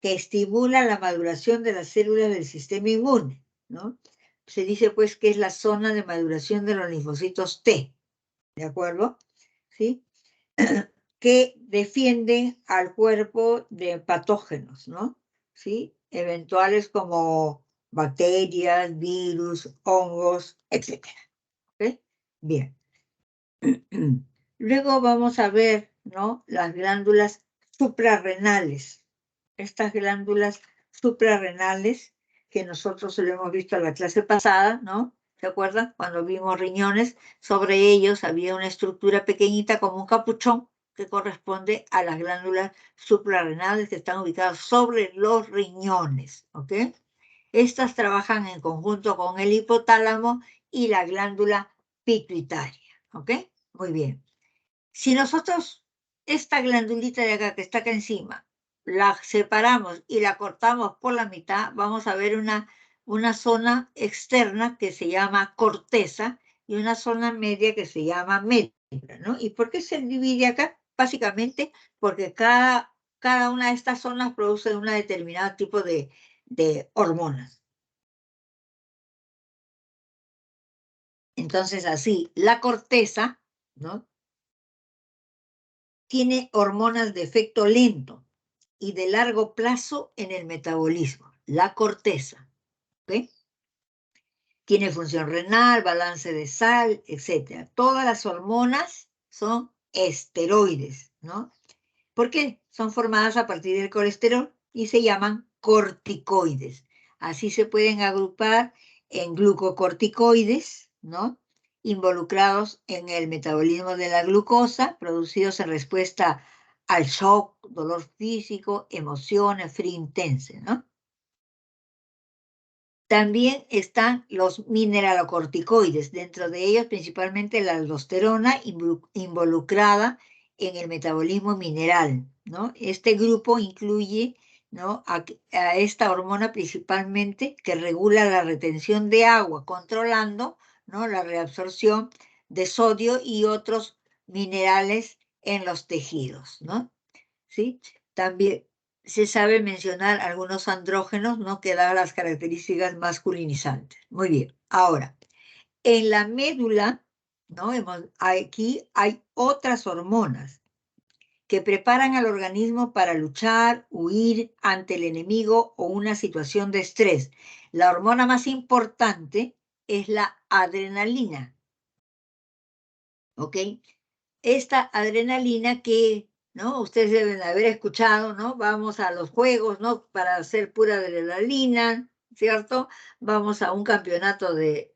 que estimula la maduración de las células del sistema inmune, ¿no? Se dice pues que es la zona de maduración de los linfocitos T, ¿de acuerdo? ¿Sí? Que defienden al cuerpo de patógenos, ¿no? ¿Sí? Eventuales como bacterias, virus, hongos, etc. ¿Ok? Bien. Luego vamos a ver, ¿no? Las glándulas suprarrenales. Estas glándulas suprarrenales, que nosotros lo hemos visto en la clase pasada, ¿no? ¿Se acuerdan? Cuando vimos riñones, sobre ellos había una estructura pequeñita como un capuchón que corresponde a las glándulas suprarrenales que están ubicadas sobre los riñones, ¿ok? Estas trabajan en conjunto con el hipotálamo y la glándula pituitaria, ¿ok? Muy bien. Si nosotros esta glandulita de acá, que está acá encima, la separamos y la cortamos por la mitad, vamos a ver una zona externa que se llama corteza y una zona media que se llama médula, ¿no? ¿Y por qué se divide acá? Básicamente porque cada una de estas zonas produce un determinado tipo de hormonas. Entonces, así, la corteza, ¿no? Tiene hormonas de efecto lento y de largo plazo en el metabolismo, la corteza, ¿ok? Tiene función renal, balance de sal, etc. Todas las hormonas son esteroides, ¿no? ¿Por qué? Son formadas a partir del colesterol y se llaman corticoides. Así se pueden agrupar en glucocorticoides, ¿no? Involucrados en el metabolismo de la glucosa, producidos en respuesta al shock, dolor físico, emociones, frío intenso, ¿no? También están los mineralocorticoides, dentro de ellos principalmente la aldosterona involucrada en el metabolismo mineral, ¿no? Este grupo incluye, ¿no? a esta hormona principalmente que regula la retención de agua, controlando, ¿no? La reabsorción de sodio y otros minerales en los tejidos, ¿no? ¿Sí? También se sabe mencionar algunos andrógenos, ¿no? Que dan las características masculinizantes. Muy bien. Ahora, en la médula, ¿no? Aquí hay otras hormonas que preparan al organismo para luchar, huir ante el enemigo o una situación de estrés. La hormona más importante es la adrenalina, ¿ok? Esta adrenalina que, ¿no? Ustedes deben haber escuchado, ¿no? Vamos a los juegos, ¿no? Para hacer pura adrenalina, ¿cierto? Vamos a un campeonato de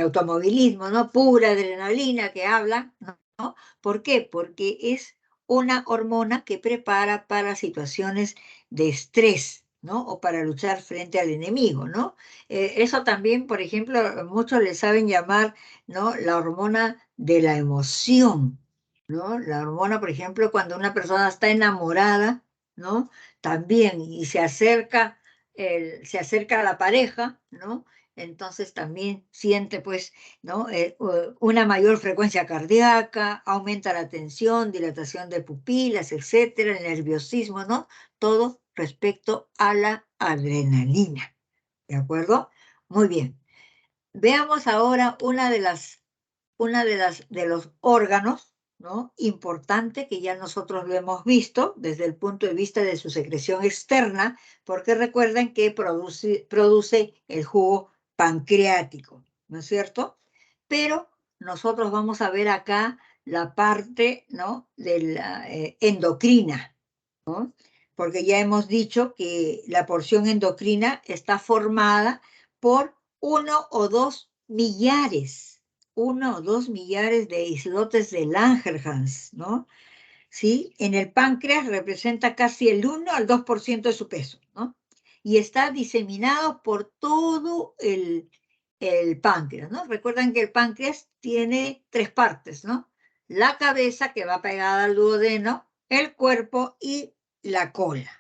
automovilismo, ¿no? Pura adrenalina que habla, ¿no? ¿Por qué? Porque es una hormona que prepara para situaciones de estrés, ¿no? O para luchar frente al enemigo, ¿no? Eso también, por ejemplo, muchos le saben llamar, ¿no? La hormona de la emoción, ¿no? La hormona, por ejemplo, cuando una persona está enamorada, ¿no? También, y se acerca a la pareja, ¿no? Entonces también siente, pues, ¿no? Una mayor frecuencia cardíaca, aumenta la tensión, dilatación de pupilas, etcétera, el nerviosismo, ¿no? Todo respecto a la adrenalina, ¿de acuerdo? Muy bien. Veamos ahora de los órganos, ¿no? Importante que ya nosotros lo hemos visto desde el punto de vista de su secreción externa, porque recuerden que produce el jugo pancreático, ¿no es cierto? Pero nosotros vamos a ver acá la parte, ¿no? De la endocrina, ¿no? Porque ya hemos dicho que la porción endocrina está formada por 1 o 2 millares de islotes de Langerhans, ¿no? ¿Sí? En el páncreas representa casi el 1 al 2% de su peso, ¿no? Y está diseminado por todo el páncreas, ¿no? Recuerdan que el páncreas tiene 3 partes, ¿no? La cabeza, que va pegada al duodeno, el cuerpo y la cola,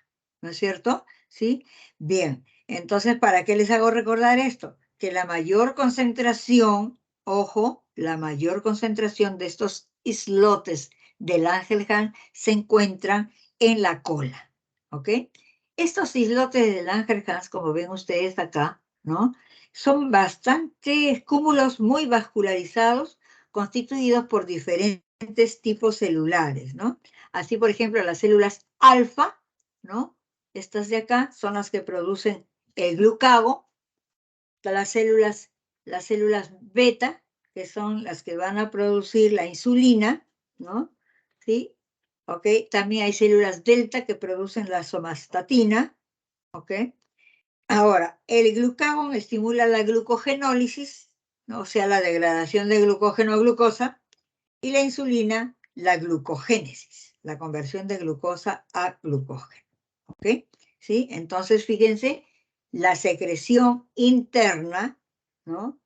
¿no es cierto? ¿Sí? Bien, entonces, ¿para qué les hago recordar esto? Que la mayor concentración, ojo, la mayor concentración de estos islotes de Langerhans se encuentran en la cola, ¿ok? Estos islotes de Langerhans, como ven ustedes acá, ¿no? Son bastantes cúmulos muy vascularizados, constituidos por diferentes tipos celulares, ¿no? Así, por ejemplo, las células alfa, ¿no? Estas de acá son las que producen el glucagón, las células beta, que son las que van a producir la insulina, ¿no? ¿Sí? ¿Ok? También hay células delta que producen la somatostatina, ¿ok? Ahora, el glucagón estimula la glucogenólisis, ¿no? O sea, la degradación de glucógeno a glucosa, y la insulina, la glucogénesis, la conversión de glucosa a glucógeno, ¿ok? ¿Sí? Entonces, fíjense, la secreción interna, ¿no?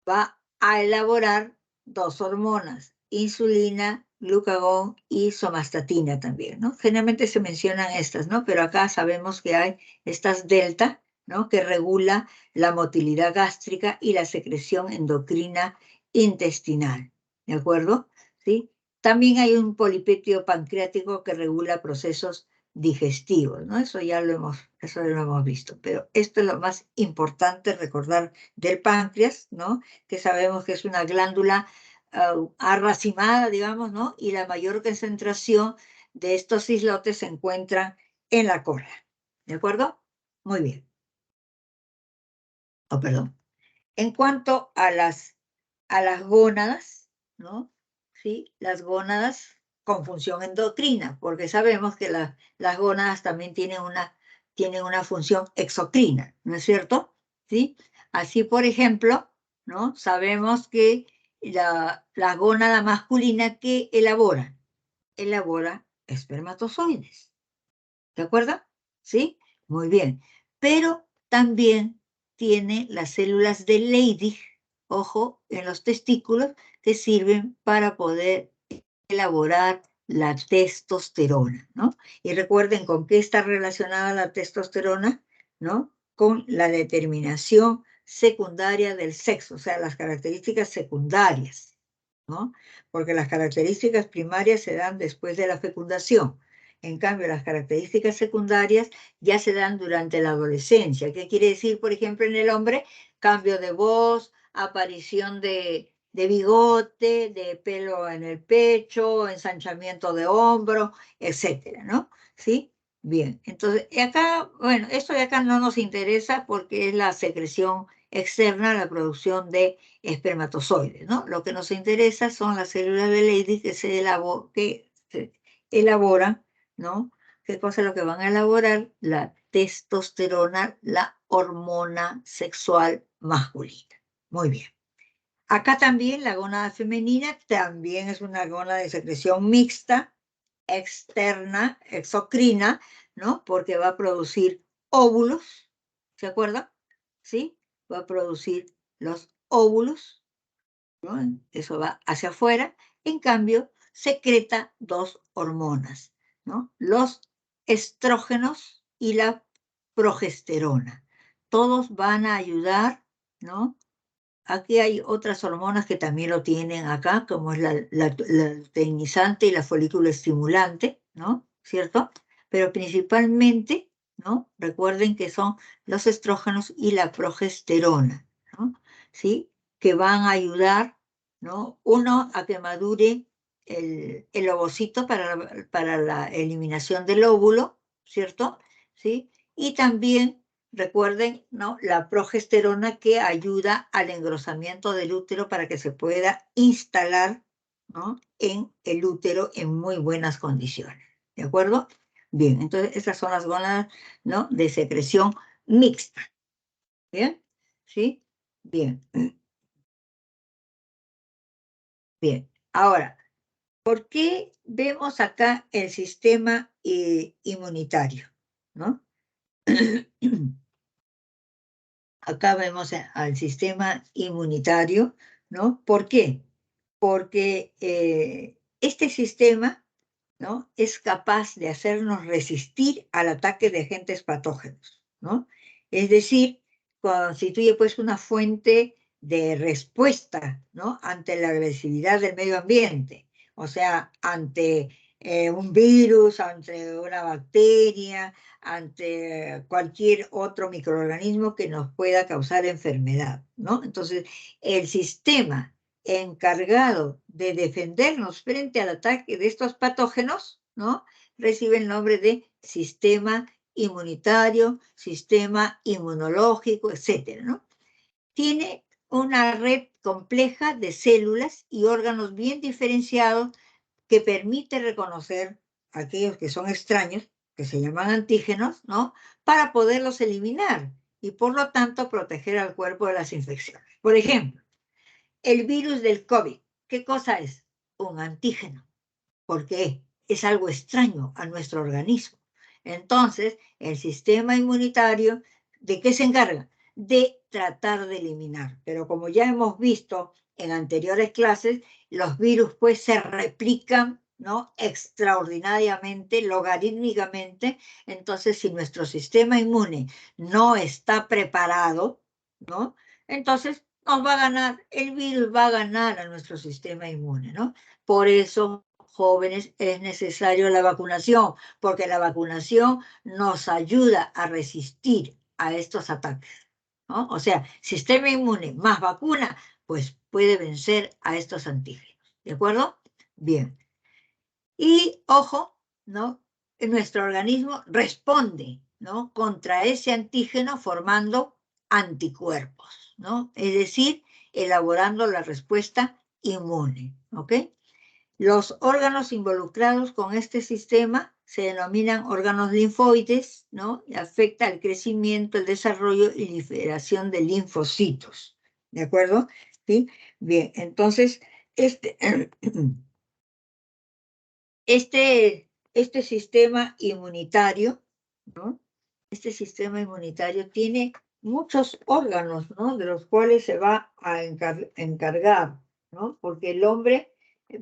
Va a elaborar dos hormonas, insulina, glucagón y somatostatina también, ¿no? Generalmente se mencionan estas, ¿no? Pero acá sabemos que hay estas delta, ¿no? Que regula la motilidad gástrica y la secreción endocrina intestinal, ¿de acuerdo? ¿Sí? También hay un polipéptido pancreático que regula procesos digestivos, ¿no? Eso lo hemos visto, pero esto es lo más importante recordar del páncreas, ¿no? Que sabemos que es una glándula arracimada, digamos, ¿no? Y la mayor concentración de estos islotes se encuentran en la cola, ¿de acuerdo? Muy bien. Oh, perdón. En cuanto a las gónadas, ¿no? ¿Sí? Las gónadas con función endocrina, porque sabemos que las gónadas también tienen una función exocrina, ¿no es cierto? ¿Sí? Así, por ejemplo, ¿no? Sabemos que la gónada masculina que elabora espermatozoides, ¿de acuerdo? ¿Sí? Muy bien. Pero también tiene las células de Leydig, ojo, en los testículos, que sirven para poder elaborar la testosterona, ¿no? Y recuerden con qué está relacionada la testosterona, ¿no? Con la determinación secundaria del sexo, o sea, las características secundarias, ¿no? Porque las características primarias se dan después de la fecundación. En cambio, las características secundarias ya se dan durante la adolescencia. ¿Qué quiere decir, por ejemplo, en el hombre? Cambio de voz, aparición de bigote, de pelo en el pecho, ensanchamiento de hombro, etcétera, ¿no? ¿Sí? Bien, entonces, acá, bueno, esto de acá no nos interesa porque es la secreción externa, la producción de espermatozoides, ¿no? Lo que nos interesa son las células de Leydig que se elaboran, ¿no? ¿Qué cosa es lo que van a elaborar? La testosterona, la hormona sexual masculina. Muy bien. Acá también la gónada femenina también es una gónada de secreción mixta, externa, exocrina, ¿no? Porque va a producir óvulos, ¿se acuerdan? ¿Sí? Va a producir los óvulos, ¿no? Eso va hacia afuera. En cambio, secreta dos hormonas, ¿no? Los estrógenos y la progesterona. Todos van a ayudar, ¿no? Aquí hay otras hormonas que también lo tienen acá, como es la luteinizante y la folículo estimulante, ¿no? ¿Cierto? Pero principalmente, ¿no? Recuerden que son los estrógenos y la progesterona, ¿no? ¿Sí? Que van a ayudar, ¿no? Uno, a que madure el ovocito para la eliminación del óvulo, ¿cierto? ¿Sí? Y también recuerden, ¿no? La progesterona que ayuda al engrosamiento del útero para que se pueda instalar, ¿no? En el útero en muy buenas condiciones. ¿De acuerdo? Bien, entonces estas son las gónadas, ¿no? De secreción mixta. ¿Bien? ¿Sí? Bien. Bien. Ahora, ¿por qué vemos acá el sistema inmunitario? ¿No? Acá vemos al sistema inmunitario, ¿no? ¿Por qué? Porque este sistema, ¿no? Es capaz de hacernos resistir al ataque de agentes patógenos, ¿no? Es decir, constituye pues una fuente de respuesta, ¿no? Ante la agresividad del medio ambiente. O sea, ante un virus, ante una bacteria, ante cualquier otro microorganismo que nos pueda causar enfermedad, ¿no? Entonces, el sistema encargado de defendernos frente al ataque de estos patógenos, ¿no? Recibe el nombre de sistema inmunitario, sistema inmunológico, etcétera, ¿no? Tiene una red compleja de células y órganos bien diferenciados que permite reconocer aquellos que son extraños, que se llaman antígenos, ¿no? Para poderlos eliminar y por lo tanto proteger al cuerpo de las infecciones. Por ejemplo, el virus del COVID, ¿qué cosa es? Un antígeno. ¿Por qué? Es algo extraño a nuestro organismo. Entonces, el sistema inmunitario, ¿de qué se encarga? De tratar de eliminar. Pero como ya hemos visto en anteriores clases, los virus pues se replican, ¿no? Extraordinariamente, logarítmicamente. Entonces, si nuestro sistema inmune no está preparado, ¿no? Entonces nos va a ganar, el virus va a ganar a nuestro sistema inmune, ¿no? Por eso, jóvenes, es necesario la vacunación, porque la vacunación nos ayuda a resistir a estos ataques, ¿no? O sea, sistema inmune más vacuna, pues puede vencer a estos antígenos. ¿De acuerdo? Bien. Y ojo, ¿no? Nuestro organismo responde, ¿no? Contra ese antígeno formando anticuerpos, ¿no? Es decir, elaborando la respuesta inmune, ¿ok? Los órganos involucrados con este sistema se denominan órganos linfoides, ¿no? Y afecta el crecimiento, el desarrollo y liberación de linfocitos. ¿De acuerdo? ¿Sí? Bien, entonces, este, este sistema inmunitario, ¿no? Este sistema inmunitario tiene muchos órganos, ¿no? De los cuales se va a encargar, ¿no? Porque el hombre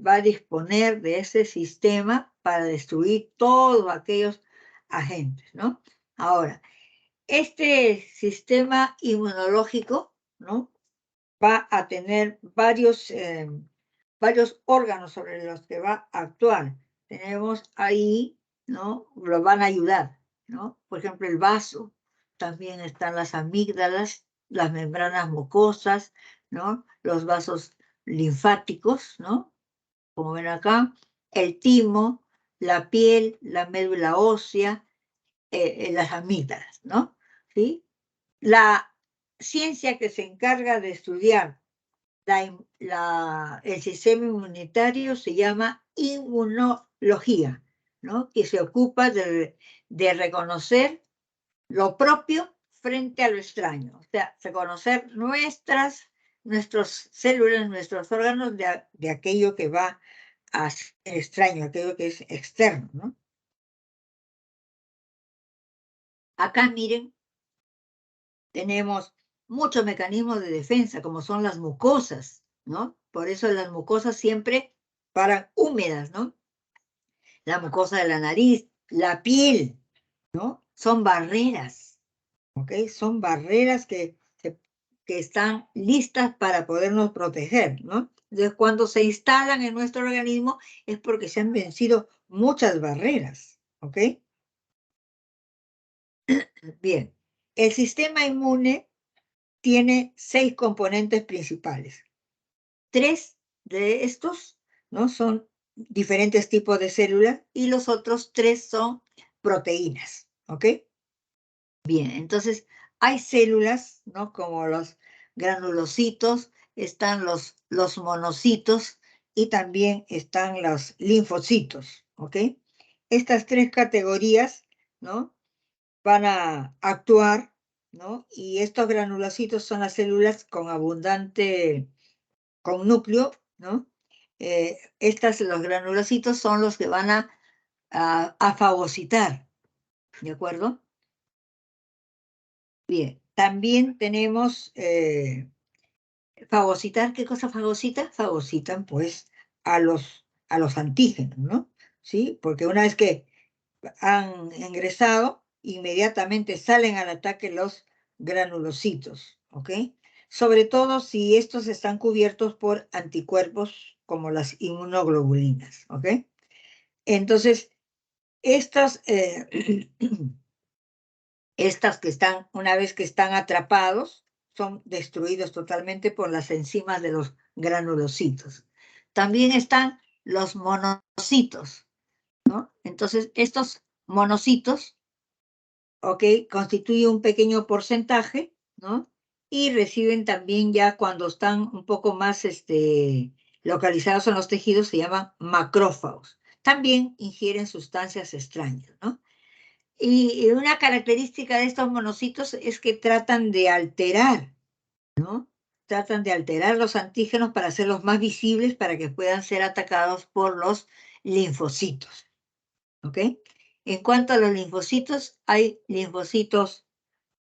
va a disponer de ese sistema para destruir todos aquellos agentes, ¿no? Ahora, este sistema inmunológico, ¿no? Va a tener varios órganos sobre los que va a actuar. Tenemos ahí, ¿no? Lo van a ayudar, ¿no? Por ejemplo, el vaso, también están las amígdalas, las membranas mucosas, ¿no? Los vasos linfáticos, ¿no? Como ven acá, el timo, la piel, la médula ósea, las amígdalas, ¿no? ¿Sí? La ciencia que se encarga de estudiar el sistema inmunitario se llama inmunología, ¿no? Que se ocupa de reconocer lo propio frente a lo extraño, o sea, reconocer nuestras células, nuestros órganos de aquello que va a ser extraño, aquello que es externo, ¿no? Acá miren, tenemos muchos mecanismos de defensa, como son las mucosas, ¿no? Por eso las mucosas siempre paran húmedas, ¿no? La mucosa de la nariz, la piel, ¿no? Son barreras, ¿ok? Son barreras que están listas para podernos proteger, ¿no? Entonces, cuando se instalan en nuestro organismo es porque se han vencido muchas barreras, ¿ok? Bien, el sistema inmune tiene 6 componentes principales. 3 de estos, ¿no? Son diferentes tipos de células y los otros 3 son proteínas, ¿ok? Bien, entonces hay células, ¿no? Como los granulocitos, están los monocitos y también están los linfocitos, ¿ok? Estas 3 categorías, ¿no? Van a actuar, ¿no? Y estos granulocitos son las células con núcleo, ¿no? Los granulocitos son los que van a fagocitar, ¿de acuerdo? Bien, también tenemos fagocitar. ¿Qué cosa fagocita? Fagocitan, pues, a los antígenos, ¿no? ¿Sí? Porque una vez que han ingresado, inmediatamente salen al ataque los granulocitos, ¿ok? Sobre todo si estos están cubiertos por anticuerpos como las inmunoglobulinas, ¿ok? Entonces, estas que están, una vez que están atrapados, son destruidos totalmente por las enzimas de los granulocitos. También están los monocitos, ¿no? Entonces, estos monocitos, ¿ok?, constituyen un pequeño porcentaje, ¿no? Y reciben también, ya cuando están un poco más localizados en los tejidos, se llaman macrófagos. También ingieren sustancias extrañas, ¿no? Y una característica de estos monocitos es que tratan de alterar, ¿no? Tratan de alterar los antígenos para hacerlos más visibles para que puedan ser atacados por los linfocitos, ¿ok? En cuanto a los linfocitos, hay linfocitos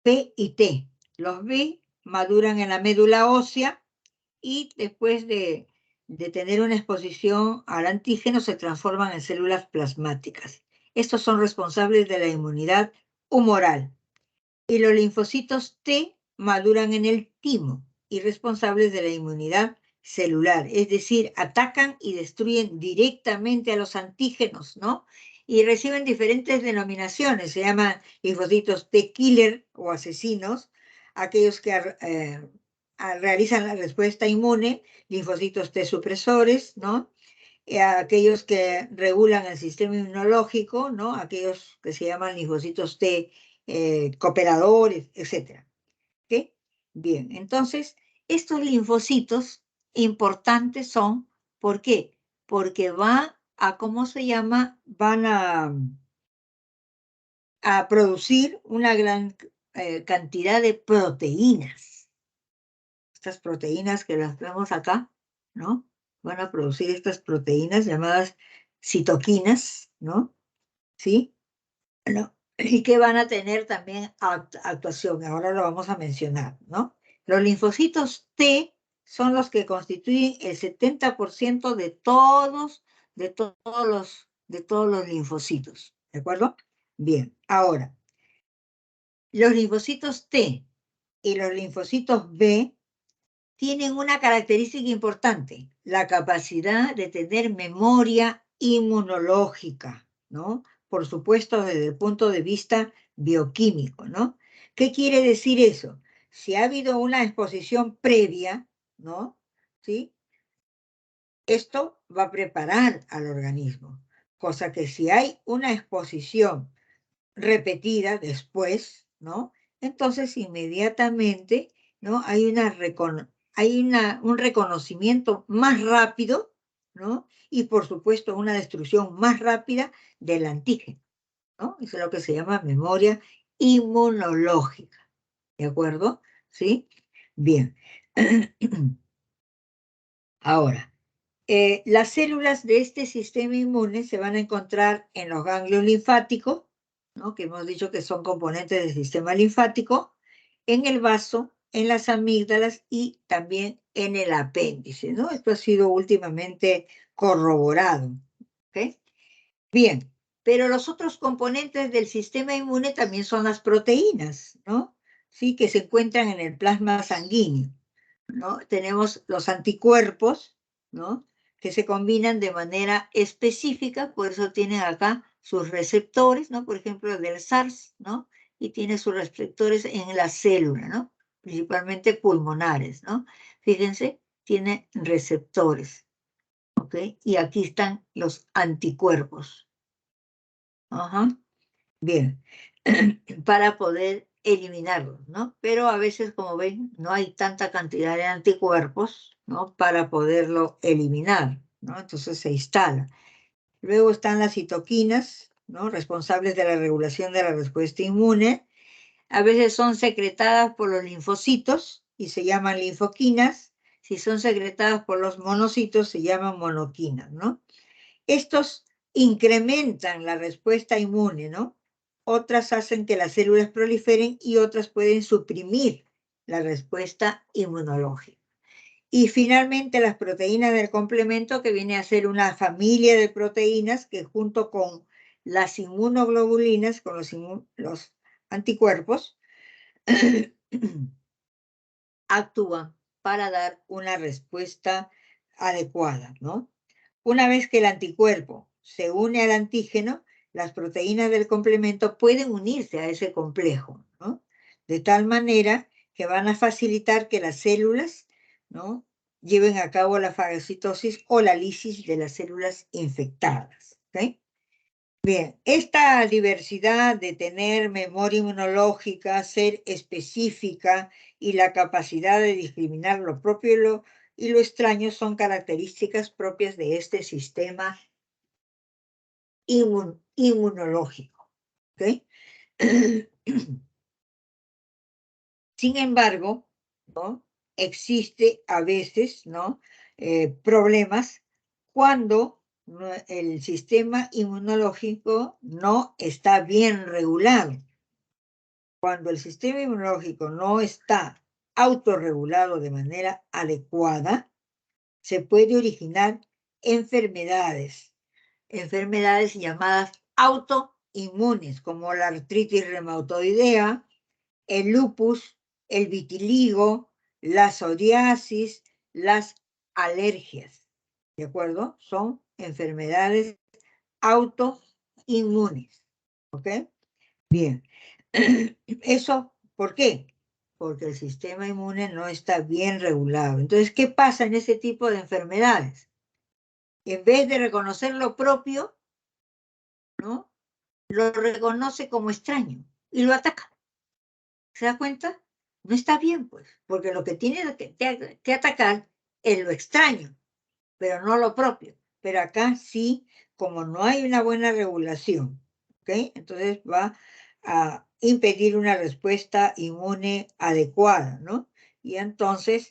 B y T. Los B maduran en la médula ósea y después de tener una exposición al antígeno se transforman en células plasmáticas. Estos son responsables de la inmunidad humoral. Y los linfocitos T maduran en el timo y responsables de la inmunidad celular, es decir, atacan y destruyen directamente a los antígenos, ¿no? Y reciben diferentes denominaciones, se llaman linfocitos T killer o asesinos, aquellos que realizan la respuesta inmune, linfocitos T supresores, ¿no? Aquellos que regulan el sistema inmunológico, ¿no? Aquellos que se llaman linfocitos T cooperadores, etc. ¿Ok? Bien, entonces, estos linfocitos importantes son, ¿por qué? Porque ¿cómo se llama? Van a producir una gran cantidad de proteínas. Estas proteínas que las vemos acá, ¿no? Van a producir estas proteínas llamadas citoquinas, ¿no? ¿Sí? ¿No? Y que van a tener también actuación. Ahora lo vamos a mencionar, ¿no? Los linfocitos T son los que constituyen el 70% de todos los linfocitos, ¿de acuerdo? Bien, ahora, los linfocitos T y los linfocitos B tienen una característica importante, la capacidad de tener memoria inmunológica, ¿no? Por supuesto, desde el punto de vista bioquímico, ¿no? ¿Qué quiere decir eso? Si ha habido una exposición previa, ¿no? ¿Sí? Esto va a preparar al organismo, cosa que si hay una exposición repetida después, ¿no? Entonces inmediatamente, ¿no? Hay un reconocimiento más rápido, ¿no? Y por supuesto una destrucción más rápida del antígeno, ¿no? Eso es lo que se llama memoria inmunológica, ¿de acuerdo? ¿Sí? Bien. Ahora, las células de este sistema inmune se van a encontrar en los ganglios linfáticos, ¿no? Que hemos dicho que son componentes del sistema linfático, en el vaso, en las amígdalas y también en el apéndice, ¿no? Esto ha sido últimamente corroborado, ¿ok? Bien, pero los otros componentes del sistema inmune también son las proteínas, ¿no? Sí, que se encuentran en el plasma sanguíneo, ¿no? Tenemos los anticuerpos, ¿no? Que se combinan de manera específica, por eso tienen acá sus receptores, ¿no? Por ejemplo, el del SARS, ¿no? Y tiene sus receptores en la célula, ¿no? Principalmente pulmonares, ¿no? Fíjense, tiene receptores, ¿ok? Y aquí están los anticuerpos. Ajá. Bien, para poder eliminarlos, ¿no? Pero a veces, como ven, no hay tanta cantidad de anticuerpos, ¿no? Para poderlo eliminar, ¿no? Entonces se instala. Luego están las citoquinas, ¿no? Responsables de la regulación de la respuesta inmune. A veces son secretadas por los linfocitos y se llaman linfoquinas. Si son secretadas por los monocitos, se llaman monoquinas, ¿no? Estos incrementan la respuesta inmune, ¿no? Otras hacen que las células proliferen y otras pueden suprimir la respuesta inmunológica. Y finalmente las proteínas del complemento, que viene a ser una familia de proteínas que junto con las inmunoglobulinas, con los anticuerpos, actúan para dar una respuesta adecuada, ¿no? Una vez que el anticuerpo se une al antígeno, las proteínas del complemento pueden unirse a ese complejo, ¿no? De tal manera que van a facilitar que las células, ¿no?, lleven a cabo la fagocitosis o la lisis de las células infectadas, ¿ok? Bien, esta diversidad de tener memoria inmunológica, ser específica y la capacidad de discriminar lo propio y lo extraño son características propias de este sistema inmunológico, ¿ok? Sin embargo, ¿no?, existe a veces, ¿no?, problemas cuando el sistema inmunológico no está bien regulado. Cuando el sistema inmunológico no está autorregulado de manera adecuada, se puede originar enfermedades llamadas autoinmunes, como la artritis reumatoidea, el lupus, el vitiligo, la psoriasis, las alergias, ¿de acuerdo? Son enfermedades autoinmunes, ¿ok? Bien. ¿Eso por qué? Porque el sistema inmune no está bien regulado. Entonces, ¿qué pasa en ese tipo de enfermedades? En vez de reconocer lo propio, ¿no?, lo reconoce como extraño y lo ataca. ¿Se da cuenta? No está bien, pues, porque lo que tiene que atacar es lo extraño, pero no lo propio. Pero acá sí, como no hay una buena regulación, ¿ok?, entonces va a impedir una respuesta inmune adecuada, ¿no? Y entonces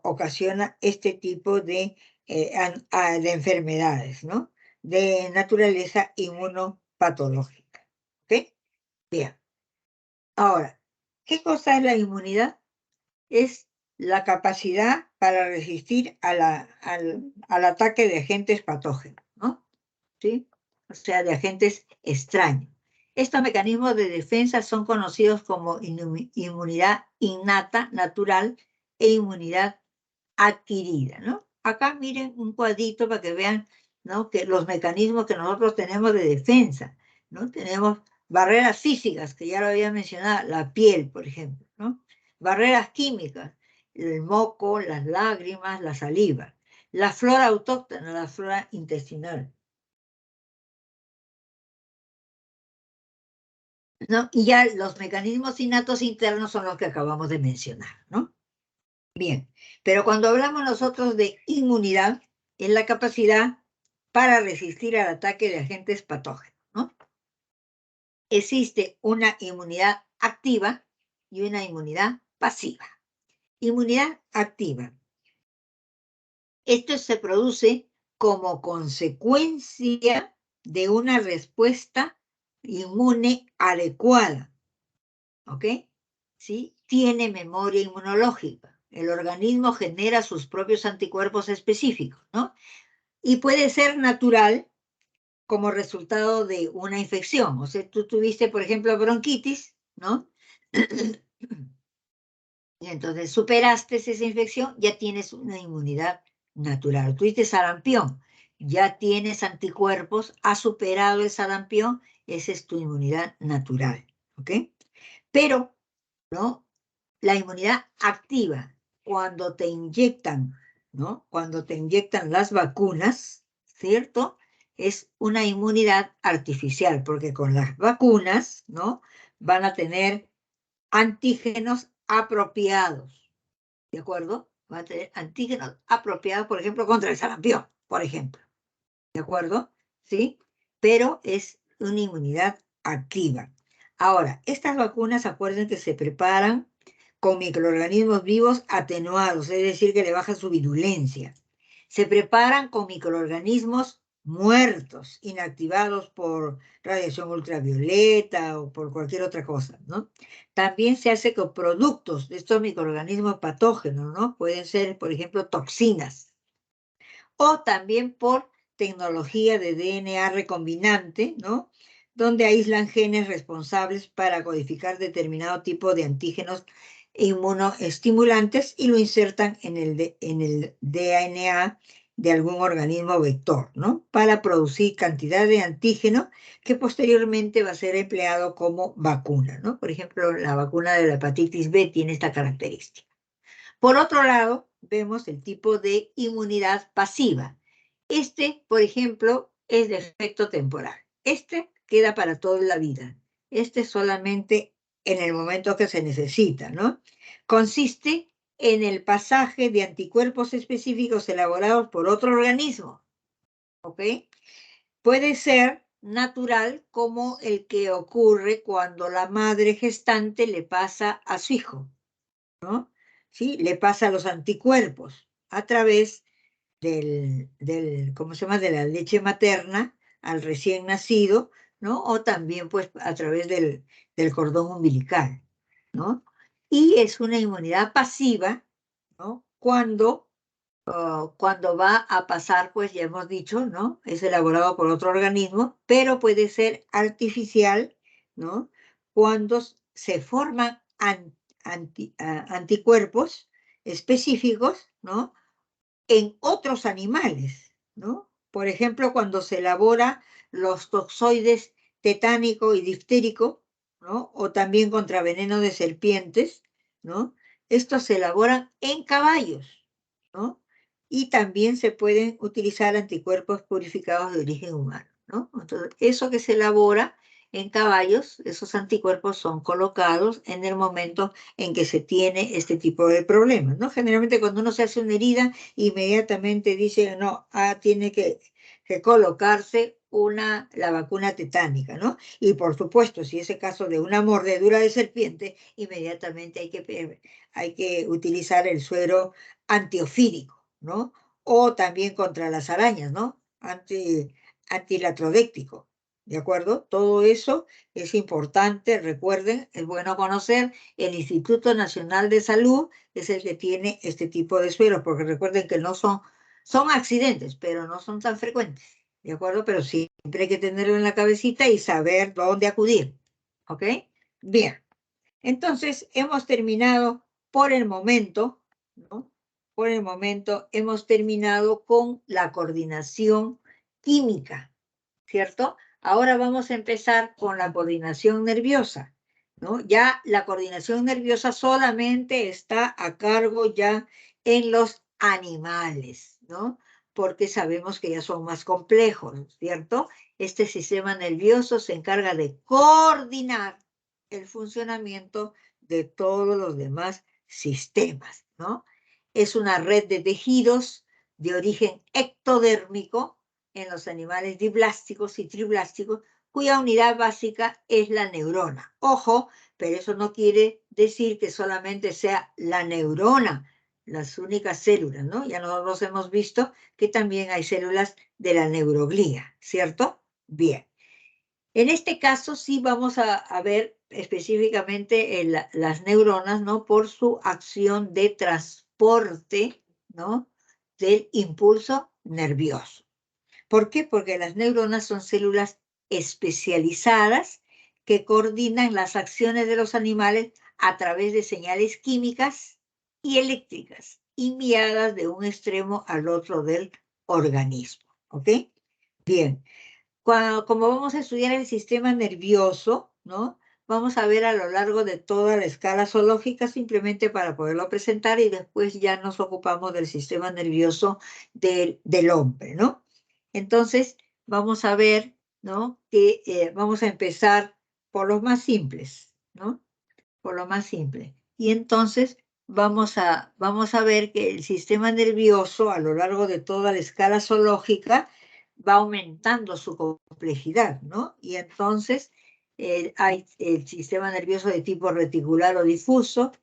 ocasiona este tipo de enfermedades, ¿no?, de naturaleza inmunopatológica, ¿ok? Bien. Ahora, ¿qué cosa es la inmunidad? Es la capacidad para resistir al ataque de agentes patógenos, ¿no? ¿Sí? O sea, de agentes extraños. Estos mecanismos de defensa son conocidos como inmunidad innata, natural, e inmunidad adquirida, ¿no? Acá miren un cuadrito para que vean, ¿no?, que los mecanismos que nosotros tenemos de defensa, ¿no? Tenemos barreras físicas, que ya lo había mencionado, la piel, por ejemplo, ¿no? Barreras químicas, el moco, las lágrimas, la saliva. La flora autóctona, la flora intestinal, ¿no? Y ya los mecanismos innatos internos son los que acabamos de mencionar, ¿no? Bien, pero cuando hablamos nosotros de inmunidad, es la capacidad para resistir al ataque de agentes patógenos, ¿no? Existe una inmunidad activa y una inmunidad pasiva. Inmunidad activa. Esto se produce como consecuencia de una respuesta inmune adecuada, ¿ok? ¿Sí? Tiene memoria inmunológica. El organismo genera sus propios anticuerpos específicos, ¿no? Y puede ser natural como resultado de una infección. O sea, tú tuviste, por ejemplo, bronquitis, ¿no? Y entonces superaste esa infección, ya tienes una inmunidad natural. Tuviste sarampión, ya tienes anticuerpos, has superado el sarampión, esa es tu inmunidad natural, ¿ok? Pero, ¿no?, la inmunidad activa, cuando te inyectan, ¿no?, cuando te inyectan las vacunas, ¿cierto?, es una inmunidad artificial, porque con las vacunas, ¿no?, van a tener antígenos apropiados, ¿de acuerdo? Van a tener antígenos apropiados, por ejemplo, contra el sarampión, por ejemplo, ¿de acuerdo? ¿Sí? Pero es una inmunidad activa. Ahora, estas vacunas, acuérdense que se preparan con microorganismos vivos atenuados, es decir, que le baja su virulencia. Se preparan con microorganismos muertos, inactivados por radiación ultravioleta o por cualquier otra cosa, ¿no? También se hace con productos de estos microorganismos patógenos, ¿no? Pueden ser, por ejemplo, toxinas. O también por tecnología de DNA recombinante, ¿no?, donde aíslan genes responsables para codificar determinado tipo de antígenos inmunoestimulantes y lo insertan en el DNA de algún organismo vector, ¿no? Para producir cantidad de antígeno que posteriormente va a ser empleado como vacuna, ¿no? Por ejemplo, la vacuna de la hepatitis B tiene esta característica. Por otro lado, vemos el tipo de inmunidad pasiva. Este, por ejemplo, es de efecto temporal. Este queda para toda la vida. Este solamente en el momento que se necesita, ¿no? Consiste en el pasaje de anticuerpos específicos elaborados por otro organismo, ¿ok? Puede ser natural como el que ocurre cuando la madre gestante le pasa a su hijo, ¿no? ¿Sí? Le pasa los anticuerpos a través ¿cómo se llama? De la leche materna al recién nacido, ¿no? O también, pues, a través del cordón umbilical, ¿no? Y es una inmunidad pasiva, ¿no? Cuando va a pasar, pues ya hemos dicho, ¿no? Es elaborado por otro organismo, pero puede ser artificial, ¿no? Cuando se forman anticuerpos específicos, ¿no? En otros animales, ¿no? Por ejemplo, cuando se elabora los toxoides tetánico y diftérico, ¿no? O también contra veneno de serpientes, ¿no? Estos se elaboran en caballos, ¿no? Y también se pueden utilizar anticuerpos purificados de origen humano, ¿no? Entonces, eso que se elabora en caballos, esos anticuerpos son colocados en el momento en que se tiene este tipo de problemas, ¿no? Generalmente cuando uno se hace una herida, inmediatamente dice, no, tiene que colocarse la vacuna tetánica, ¿no? Y por supuesto, si es el caso de una mordedura de serpiente, inmediatamente hay que utilizar el suero antiofídico, ¿no? O también contra las arañas, ¿no? Antilatrodéctico, ¿de acuerdo? Todo eso es importante, recuerden, es bueno conocer. El Instituto Nacional de Salud es el que tiene este tipo de sueros, porque recuerden que son accidentes, pero no son tan frecuentes, ¿de acuerdo? Pero siempre hay que tenerlo en la cabecita y saber dónde acudir, ¿ok? Bien, entonces hemos terminado por el momento, ¿no? Por el momento hemos terminado con la coordinación química, ¿cierto? Ahora vamos a empezar con la coordinación nerviosa, ¿no? Ya la coordinación nerviosa solamente está a cargo ya en los animales, ¿no? Porque sabemos que ya son más complejos, ¿cierto? Este sistema nervioso se encarga de coordinar el funcionamiento de todos los demás sistemas, ¿no? Es una red de tejidos de origen ectodérmico en los animales diblásticos y triblásticos, cuya unidad básica es la neurona. Ojo, pero eso no quiere decir que solamente sea la neurona las únicas células, ¿no? Ya nosotros hemos visto que también hay células de la neuroglía, ¿cierto? Bien. En este caso sí vamos a ver específicamente las neuronas, ¿no? Por su acción de transporte, ¿no? Del impulso nervioso. ¿Por qué? Porque las neuronas son células especializadas que coordinan las acciones de los animales a través de señales químicas y eléctricas enviadas de un extremo al otro del organismo. ¿Ok? Bien. Como vamos a estudiar el sistema nervioso, ¿no? Vamos a ver a lo largo de toda la escala zoológica simplemente para poderlo presentar y después ya nos ocupamos del sistema nervioso del hombre, ¿no? Entonces, vamos a ver, ¿no? Que vamos a empezar por los más simples, ¿no? Por lo más simple. Y entonces vamos a ver que el sistema nervioso a lo largo de toda la escala zoológica va aumentando su complejidad, ¿no? Y entonces hay el sistema nervioso de tipo reticular o difuso,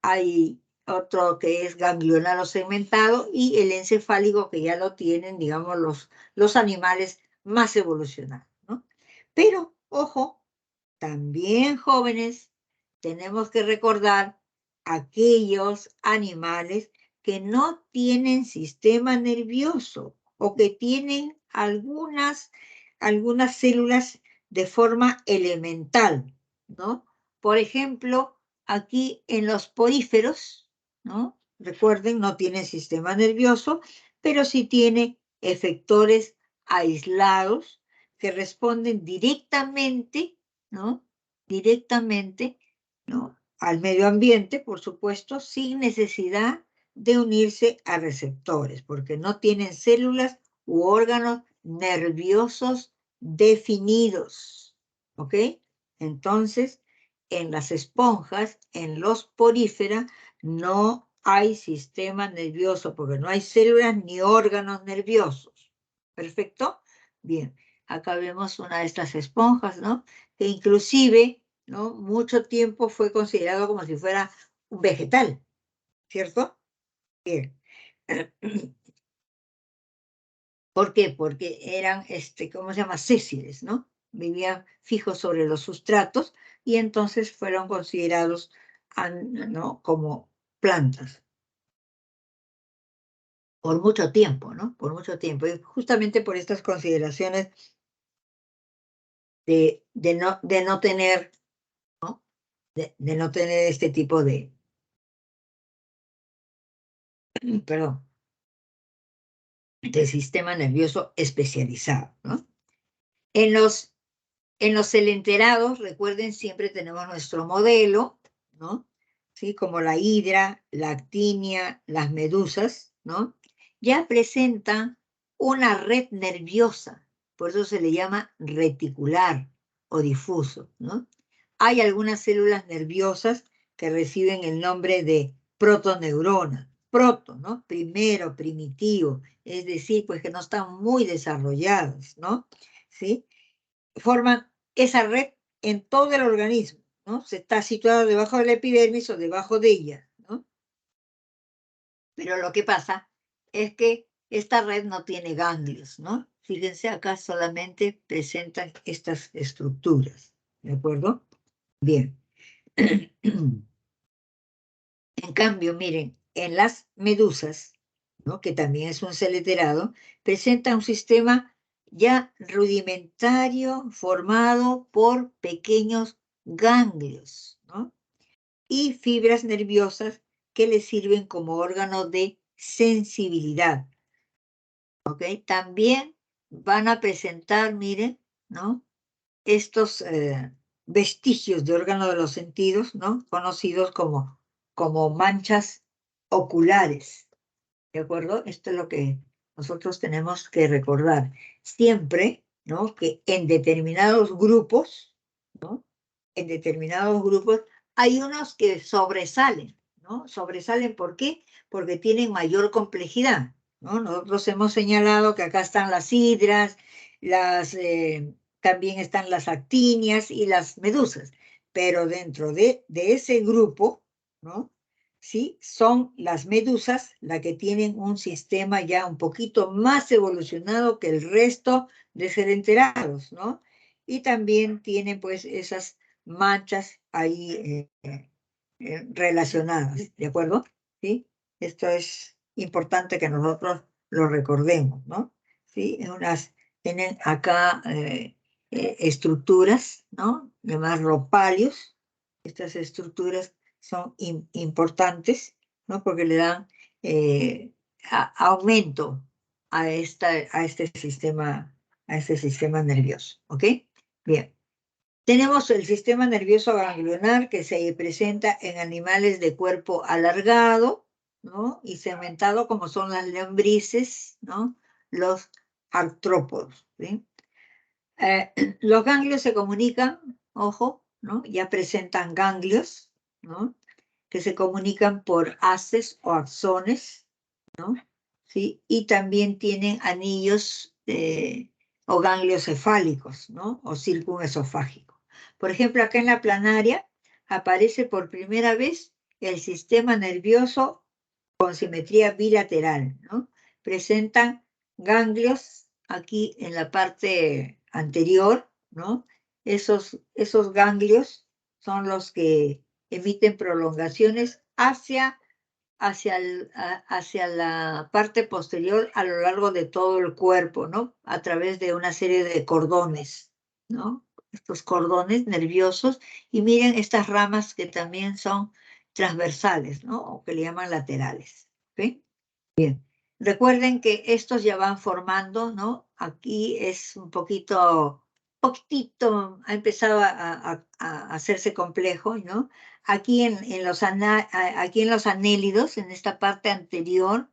hay otro que es ganglional o segmentado y el encefálico que ya lo tienen, digamos, los animales más evolucionados, ¿no? Pero, ojo, también jóvenes, tenemos que recordar aquellos animales que no tienen sistema nervioso o que tienen algunas células de forma elemental, ¿no? Por ejemplo, aquí en los poríferos, ¿no? Recuerden, no tienen sistema nervioso, pero sí tiene efectores aislados que responden directamente, ¿no? Directamente, ¿no? Al medio ambiente, por supuesto, sin necesidad de unirse a receptores, porque no tienen células u órganos nerviosos definidos, ¿ok? Entonces, en las esponjas, en los porífera, no hay sistema nervioso, porque no hay células ni órganos nerviosos. ¿Perfecto? Bien, acá vemos una de estas esponjas, ¿no? Que inclusive, ¿no? Mucho tiempo fue considerado como si fuera un vegetal, ¿cierto? Bien. ¿Por qué? Porque eran, ¿cómo se llama? Sésiles, ¿no? Vivían fijos sobre los sustratos y entonces fueron considerados, ¿no? Como plantas. Por mucho tiempo, ¿no? Por mucho tiempo. Y justamente por estas consideraciones de no tener, ¿no? De no tener este tipo de, perdón, de sistema nervioso especializado, ¿no? En los celenterados, recuerden, siempre tenemos nuestro modelo, ¿no? ¿Sí? Como la hidra, la actinia, las medusas, ¿no? Ya presentan una red nerviosa, por eso se le llama reticular o difuso, ¿no? Hay algunas células nerviosas que reciben el nombre de protoneuronas, proto, ¿no? Primero, primitivo, es decir, pues que no están muy desarrolladas, ¿no? ¿Sí? Forman esa red en todo el organismo, ¿no? Se está situado debajo de la epidermis o debajo de ella, ¿no? Pero lo que pasa es que esta red no tiene ganglios, ¿no? Fíjense, acá solamente presentan estas estructuras, ¿de acuerdo? Bien. En cambio, miren, en las medusas, ¿no? Que también es un celeterado, presenta un sistema ya rudimentario formado por pequeños ganglios, ¿no? Y fibras nerviosas que le sirven como órgano de sensibilidad, ¿ok? También van a presentar, miren, ¿no? Estos vestigios de órgano de los sentidos, ¿no? Conocidos como manchas oculares, ¿de acuerdo? Esto es lo que nosotros tenemos que recordar. Siempre, ¿no? Que en determinados grupos, ¿no? En determinados grupos hay unos que sobresalen, ¿no? Sobresalen, ¿por qué? Porque tienen mayor complejidad, ¿no? Nosotros hemos señalado que acá están las hidras, también están las actinias y las medusas, pero dentro de ese grupo, ¿no? ¿Sí? Son las medusas las que tienen un sistema ya un poquito más evolucionado que el resto de celenterados, ¿no? Y también tienen pues esas manchas ahí relacionadas, ¿de acuerdo? ¿Sí? Esto es importante que nosotros lo recordemos, ¿no? ¿Sí? Tienen acá estructuras, ¿no? Llamadas ropalios. Estas estructuras son importantes, ¿no? Porque le dan aumento a este sistema nervioso, ¿ok? Bien. Tenemos el sistema nervioso ganglionar que se presenta en animales de cuerpo alargado, ¿no? Y segmentado como son las lombrices, ¿no? Los artrópodos, ¿sí? Los ganglios se comunican, ojo, ¿no? Ya presentan ganglios, ¿no? Que se comunican por haces o axones, ¿no? ¿Sí? Y también tienen anillos o ganglios cefálicos, ¿no? O círculo esofágico. Por ejemplo, acá en la planaria aparece por primera vez el sistema nervioso con simetría bilateral, ¿no? Presentan ganglios aquí en la parte anterior, ¿no? Esos ganglios son los que emiten prolongaciones hacia la parte posterior a lo largo de todo el cuerpo, ¿no? A través de una serie de cordones, ¿no? Estos cordones nerviosos, y miren estas ramas que también son transversales, ¿no? O que le llaman laterales, ¿ok? Bien. Recuerden que estos ya van formando, ¿no? Aquí es un poquitito, ha empezado a hacerse complejo, ¿no? Aquí aquí en los anélidos, en esta parte anterior,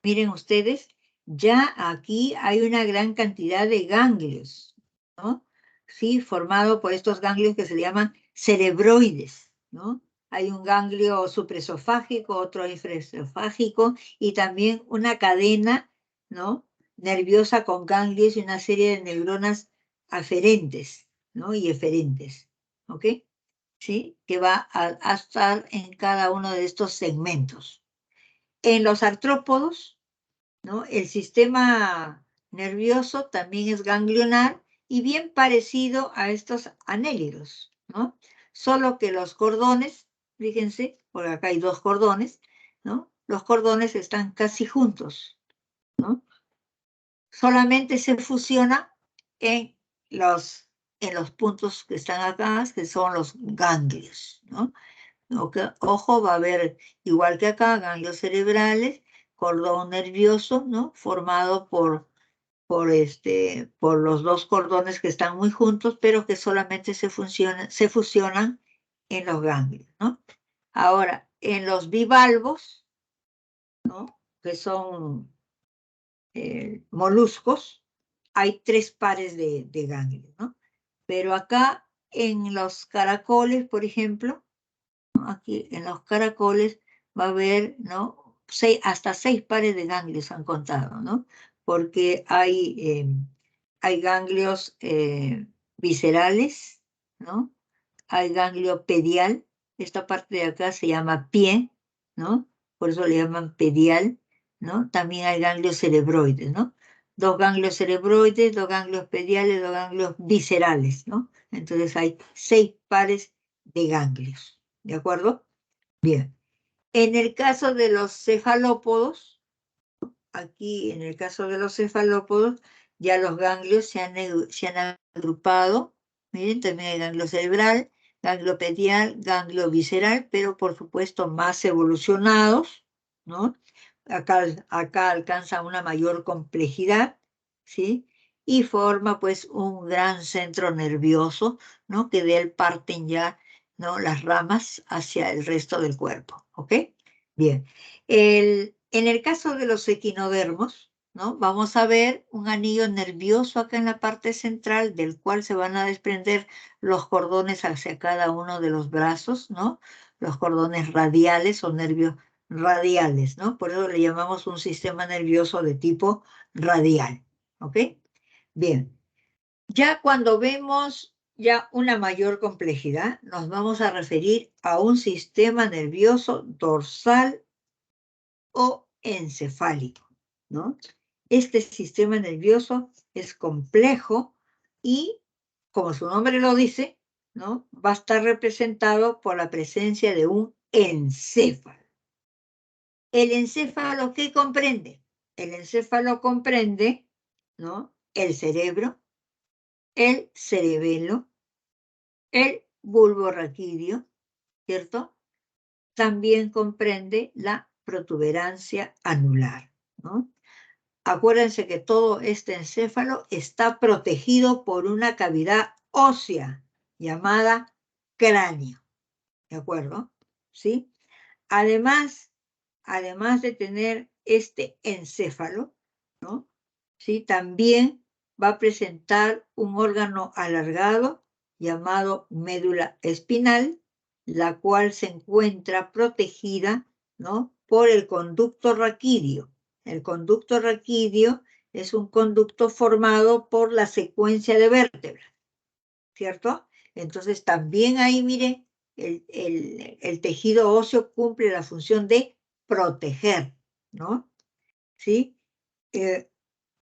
miren ustedes, ya aquí hay una gran cantidad de ganglios, ¿no? Sí, formado por estos ganglios que se llaman cerebroides, ¿no? Hay un ganglio supresofágico, otro infraesofágico, y también una cadena, ¿no? Nerviosa con ganglios y una serie de neuronas aferentes, ¿no? Y eferentes, ¿ok? ¿Sí? Que va a estar en cada uno de estos segmentos. En los artrópodos, ¿no? El sistema nervioso también es ganglionar y bien parecido a estos anélidos, ¿no? Solo que los cordones, fíjense, porque acá hay dos cordones, ¿no? Los cordones están casi juntos, ¿no? Solamente se fusiona en los puntos que están acá, que son los ganglios, ¿no? Ojo, va a haber, igual que acá, ganglios cerebrales, cordón nervioso, ¿no? Formado por los dos cordones que están muy juntos, pero que solamente se fusionan en los ganglios, ¿no? Ahora, en los bivalvos, ¿no? Que son moluscos, hay 3 pares de ganglios, ¿no? Pero acá en los caracoles, por ejemplo, ¿no? Aquí en los caracoles va a haber, ¿no? Hasta 6 pares de ganglios han contado, ¿no? Porque hay ganglios viscerales, ¿no? Hay ganglio pedial, esta parte de acá se llama pie, ¿no? Por eso le llaman pedial, ¿no? También hay ganglios cerebroides, ¿no? 2 ganglios cerebroides, 2 ganglios pediales, 2 ganglios viscerales, ¿no? Entonces hay 6 pares de ganglios, ¿de acuerdo? Bien. En el caso de los cefalópodos, aquí en el caso de los cefalópodos, ya los ganglios se han agrupado. Miren, también hay ganglio cerebral, ganglio pedial, ganglio visceral, pero por supuesto más evolucionados, ¿no? Acá alcanza una mayor complejidad, ¿sí? Y forma pues un gran centro nervioso, ¿no? Que de él parten ya, ¿no? Las ramas hacia el resto del cuerpo, ¿ok? Bien. En el caso de los equinodermos, ¿no? Vamos a ver un anillo nervioso acá en la parte central, del cual se van a desprender los cordones hacia cada uno de los brazos, ¿no? Los cordones radiales o nervios radiales, ¿no? Por eso le llamamos un sistema nervioso de tipo radial, ¿ok? Bien, ya cuando vemos ya una mayor complejidad, nos vamos a referir a un sistema nervioso dorsal o encefálico, ¿no? Este sistema nervioso es complejo y, como su nombre lo dice, ¿no? Va a estar representado por la presencia de un encéfalo. ¿El encéfalo qué comprende? El encéfalo comprende, ¿no? El cerebro, el cerebelo, el bulbo raquídeo, ¿cierto? También comprende la protuberancia anular, ¿no? Acuérdense que todo este encéfalo está protegido por una cavidad ósea llamada cráneo, ¿de acuerdo? ¿Sí? Además, además de tener este encéfalo, ¿no? ¿Sí? También va a presentar un órgano alargado llamado médula espinal, la cual se encuentra protegida, ¿no? Por el conducto raquídeo. El conducto raquídeo es un conducto formado por la secuencia de vértebras, ¿cierto? Entonces también ahí, mire, el tejido óseo cumple la función de proteger, ¿no? ¿Sí?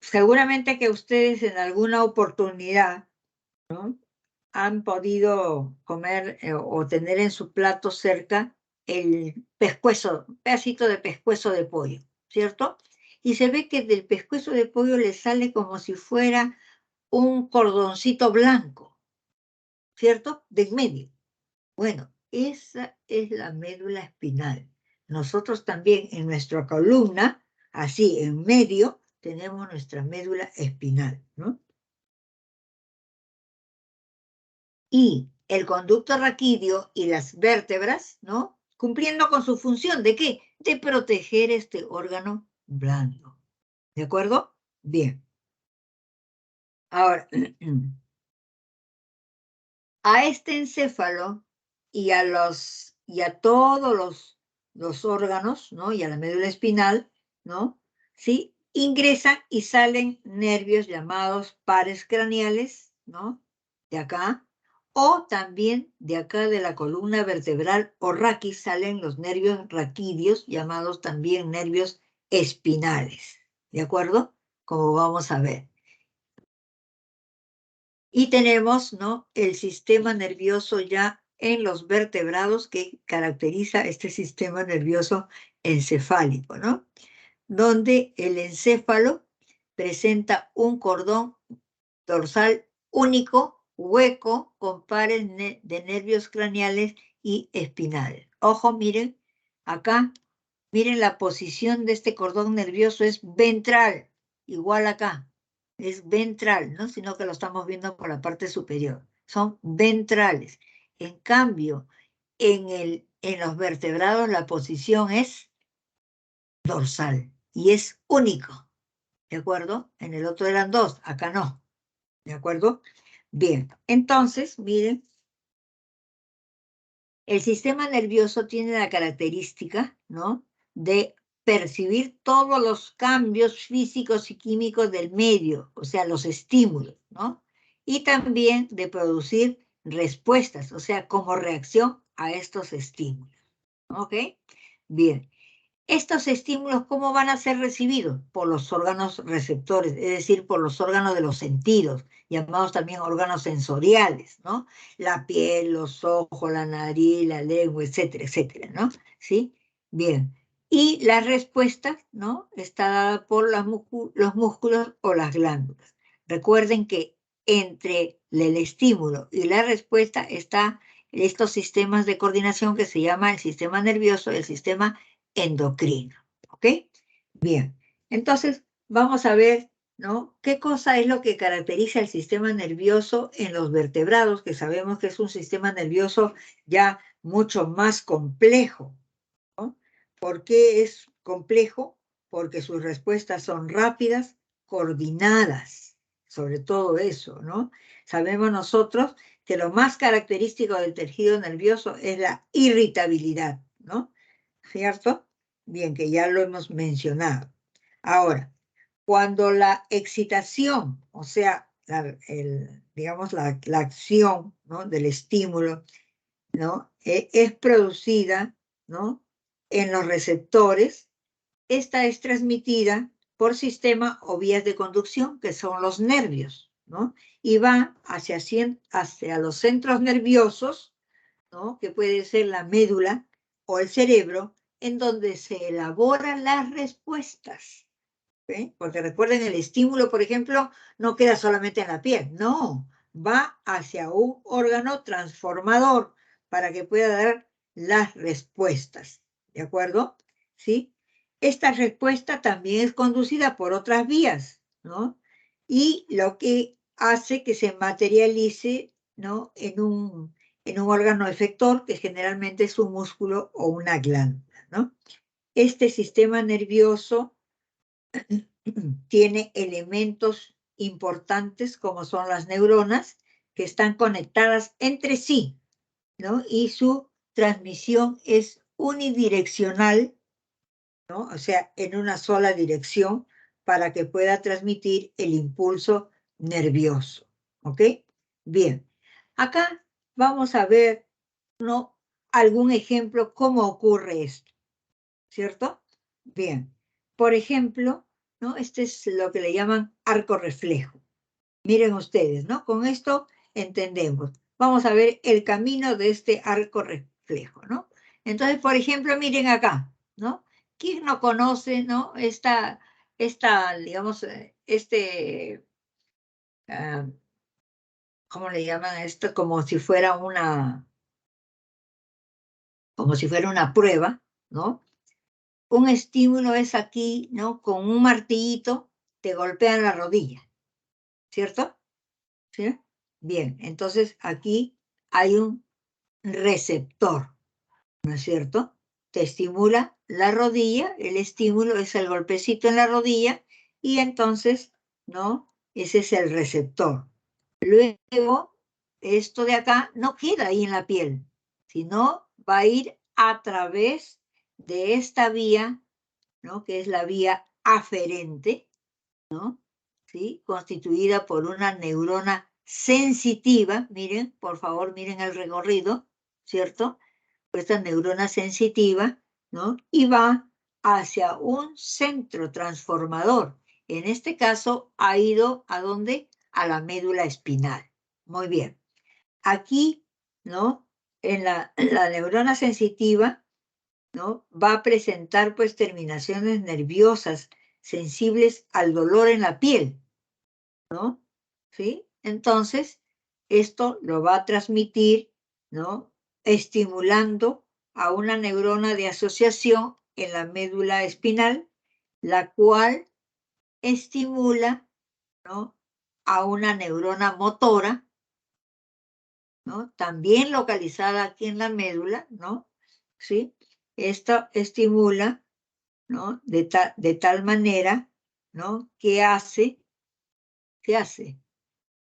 Seguramente que ustedes en alguna oportunidad, ¿no? Han podido comer o tener en su plato cerca el pescuezo, un pedacito de pescuezo de pollo, ¿cierto? Y se ve que del pescuezo de pollo le sale como si fuera un cordoncito blanco, ¿cierto? De en medio. Bueno, esa es la médula espinal. Nosotros también en nuestra columna, Así, en medio tenemos nuestra médula espinal, ¿no? Y el conducto raquídeo y las vértebras, ¿no? Cumpliendo con su función, ¿de qué? De proteger este órgano blando. ¿De acuerdo? Bien. Ahora, a este encéfalo y a todos los órganos, ¿no? Y a la médula espinal, ¿no? ¿Sí? Ingresan y salen nervios llamados pares craneales, ¿no? De acá. O también de acá de la columna vertebral o raquis salen los nervios raquídeos, llamados también nervios espinales. ¿De acuerdo? Como vamos a ver. Y tenemos, ¿no? El sistema nervioso ya en los vertebrados que caracteriza este sistema nervioso encefálico, ¿no? Donde el encéfalo presenta un cordón dorsal único, hueco, con pares de nervios craneales y espinales. Ojo, miren, acá, miren la posición de este cordón nervioso es ventral, igual acá, es ventral, ¿no? Sino que lo estamos viendo por la parte superior. Son ventrales. En cambio, en los vertebrados la posición es dorsal y es único, ¿de acuerdo? En el otro eran dos, acá no, ¿de acuerdo? Bien, entonces, miren, el sistema nervioso tiene la característica, ¿no? De percibir todos los cambios físicos y químicos del medio, o sea, los estímulos, ¿no? Y también de producir respuestas, o sea, como reacción a estos estímulos. ¿Ok? Bien. Estos estímulos, ¿cómo van a ser recibidos? Por los órganos receptores, es decir, por los órganos de los sentidos, llamados también órganos sensoriales, ¿no? La piel, los ojos, la nariz, la lengua, etcétera, etcétera, ¿no? ¿Sí? Bien. Y la respuesta, ¿no? Está dada por los músculos o las glándulas. Recuerden que entre el estímulo y la respuesta está estos sistemas de coordinación que se llama el sistema nervioso y el sistema endocrino, ¿ok? Bien, entonces vamos a ver, ¿no? ¿Qué cosa es lo que caracteriza el sistema nervioso en los vertebrados? Que sabemos que es un sistema nervioso ya mucho más complejo, ¿no? ¿Por qué es complejo? Porque sus respuestas son rápidas, coordinadas, sobre todo eso, ¿no? Sabemos nosotros que lo más característico del tejido nervioso es la irritabilidad, ¿no? ¿Cierto? Bien, que ya lo hemos mencionado. Ahora, cuando la excitación, o sea, digamos la acción, ¿no? Del estímulo, ¿no? Es producida, ¿no? En los receptores, esta es transmitida por sistema o vías de conducción, que son los nervios, ¿no? Y va hacia los centros nerviosos, ¿no? Que puede ser la médula o el cerebro, en donde se elaboran las respuestas. ¿Sí? Porque recuerden, el estímulo, por ejemplo, no queda solamente en la piel, no, va hacia un órgano transformador para que pueda dar las respuestas, ¿de acuerdo? ¿Sí? Esta respuesta también es conducida por otras vías, ¿no? Y lo que hace que se materialice, ¿no? En un órgano efector, que generalmente es un músculo o una glándula, ¿no? Este sistema nervioso tiene elementos importantes como son las neuronas, que están conectadas entre sí, ¿no? Y su transmisión es unidireccional, ¿no? O sea, en una sola dirección para que pueda transmitir el impulso nervioso, ¿ok? Bien, acá vamos a ver, ¿no? Algún ejemplo cómo ocurre esto, ¿cierto? Bien, por ejemplo, ¿no? Este es lo que le llaman arco reflejo. Miren ustedes, ¿no? Con esto entendemos. Vamos a ver el camino de este arco reflejo, ¿no? Entonces, por ejemplo, miren acá, ¿no? ¿Quién no conoce, ¿no? Digamos, ah, ¿cómo le llaman esto? Como si fuera una prueba, ¿no? un estímulo es aquí, ¿no? Con un martillito te golpean la rodilla, ¿cierto? ¿Sí? Bien, entonces aquí hay un receptor, ¿no es cierto? Te estimula la rodilla, el estímulo es el golpecito en la rodilla y entonces, ¿no? Ese es el receptor. Luego, esto de acá no queda ahí en la piel, sino va a ir a través de esta vía, ¿no? Que es la vía aferente, ¿no? ¿Sí? Constituida por una neurona sensitiva. Miren, por favor, miren el recorrido, ¿cierto? Esta neurona sensitiva, ¿no? Y va hacia un centro transformador. En este caso, ha ido ¿a dónde? A la médula espinal. Muy bien. Aquí, ¿no? En la neurona sensitiva, ¿no? Va a presentar pues terminaciones nerviosas sensibles al dolor en la piel, ¿no? ¿Sí? Entonces, esto lo va a transmitir, ¿no? Estimulando a una neurona de asociación en la médula espinal, la cual estimula, ¿no? A una neurona motora, ¿no? También localizada aquí en la médula, ¿no? ¿Sí? Esto estimula, ¿no? De tal manera, ¿no? ¿Qué hace?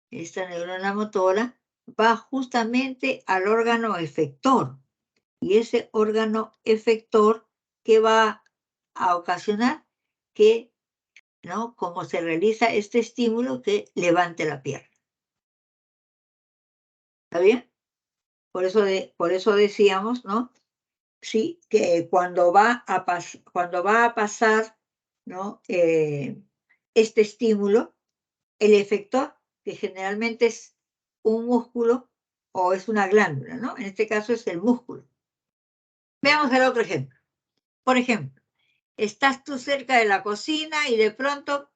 Esta neurona motora va justamente al órgano efector. Y ese órgano efector que va a ocasionar que, ¿no? Como se realiza este estímulo, que levante la pierna. ¿Está bien? Por eso decíamos, ¿no? Sí, que cuando va a pasar, ¿no? Este estímulo, el efector, que generalmente es un músculo o es una glándula, ¿no? En este caso es el músculo. Veamos el otro ejemplo. Por ejemplo, estás tú cerca de la cocina y de pronto,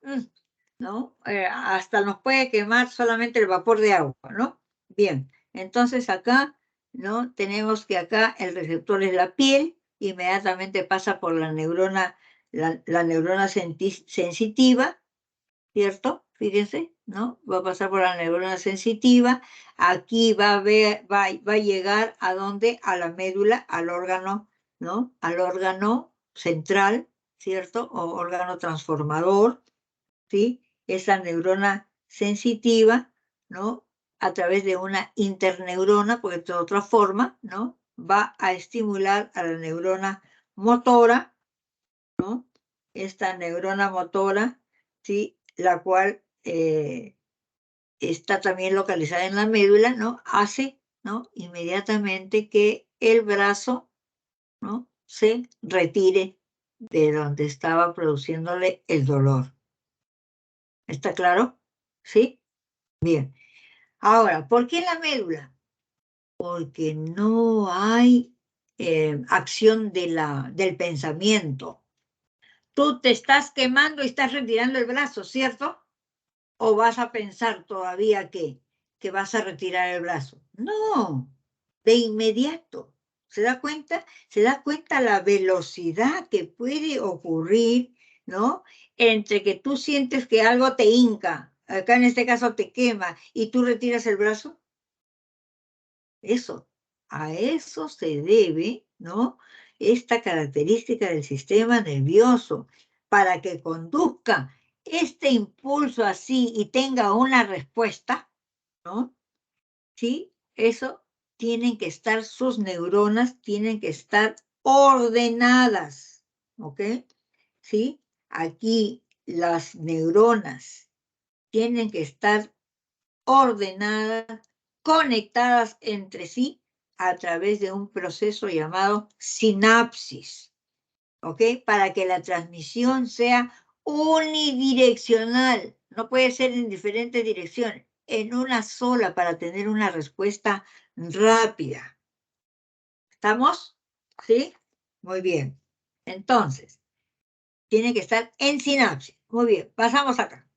¿no? Hasta nos puede quemar solamente el vapor de agua, ¿no? Bien, entonces acá, ¿no? Tenemos que acá el receptor es la piel, inmediatamente pasa por la neurona, la neurona sensitiva, ¿cierto? Fíjense, ¿no? Va a pasar por la neurona sensitiva, aquí va a llegar ¿a dónde? A la médula, al órgano, ¿no? Al órgano central, ¿cierto? O órgano transformador, ¿sí? Esa neurona sensitiva, ¿no? A través de una interneurona, porque de otra forma, ¿no? Va a estimular a la neurona motora, ¿no? Esta neurona motora, ¿sí? La cual está también localizada en la médula, ¿no? Hace, ¿no? Inmediatamente que el brazo, ¿no? Se retire de donde estaba produciéndole el dolor. ¿Está claro? ¿Sí? Bien. Ahora, ¿por qué la médula? Porque no hay acción del pensamiento. Tú te estás quemando y estás retirando el brazo, ¿cierto? ¿O vas a pensar todavía que vas a retirar el brazo? No, de inmediato. ¿Se da cuenta? Se da cuenta la velocidad que puede ocurrir, ¿no? Entre que tú sientes que algo te hinca, acá en este caso te quema, y tú retiras el brazo. Eso, a eso se debe, ¿no? Esta característica del sistema nervioso, para que conduzca este impulso así y tenga una respuesta, ¿no? Sí, eso tienen que estar, sus neuronas tienen que estar ordenadas, ¿ok? Sí, aquí las neuronas tienen que estar ordenadas, conectadas entre sí a través de un proceso llamado sinapsis, ¿ok? Para que la transmisión sea unidireccional, no puede ser en diferentes direcciones, en una sola para tener una respuesta rápida. ¿Estamos? ¿Sí? Muy bien. Entonces, tiene que estar en sinapsis. Muy bien, pasamos acá.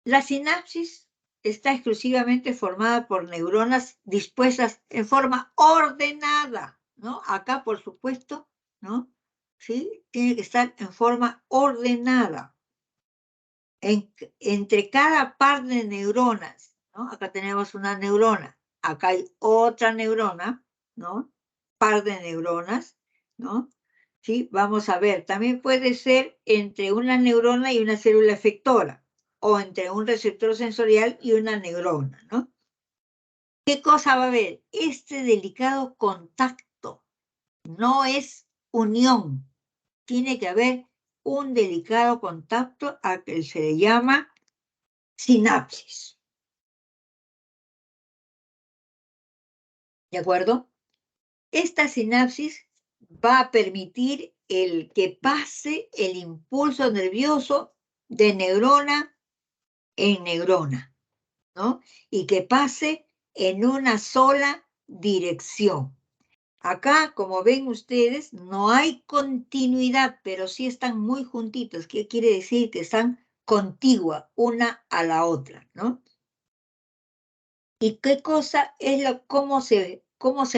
La sinapsis está exclusivamente formada por neuronas dispuestas en forma ordenada, ¿no? Acá, por supuesto, ¿no? ¿sí? Tiene que estar en forma ordenada. Entre cada par de neuronas, ¿no? Acá tenemos una neurona, acá hay otra neurona, ¿no? Par de neuronas, ¿no? ¿Sí? Vamos a ver, también puede ser entre una neurona y una célula efectora, o entre un receptor sensorial y una neurona, ¿no? ¿Qué cosa va a haber? Este delicado contacto no es unión, tiene que haber un delicado contacto al que se le llama sinapsis. ¿De acuerdo? Esta sinapsis va a permitir el que pase el impulso nervioso de neurona en neurona, ¿no? Y que pase en una sola dirección. Acá, como ven ustedes, no hay continuidad, pero sí están muy juntitos. ¿Qué quiere decir? Que están contiguas una a la otra, ¿no? ¿Y qué cosa es cómo se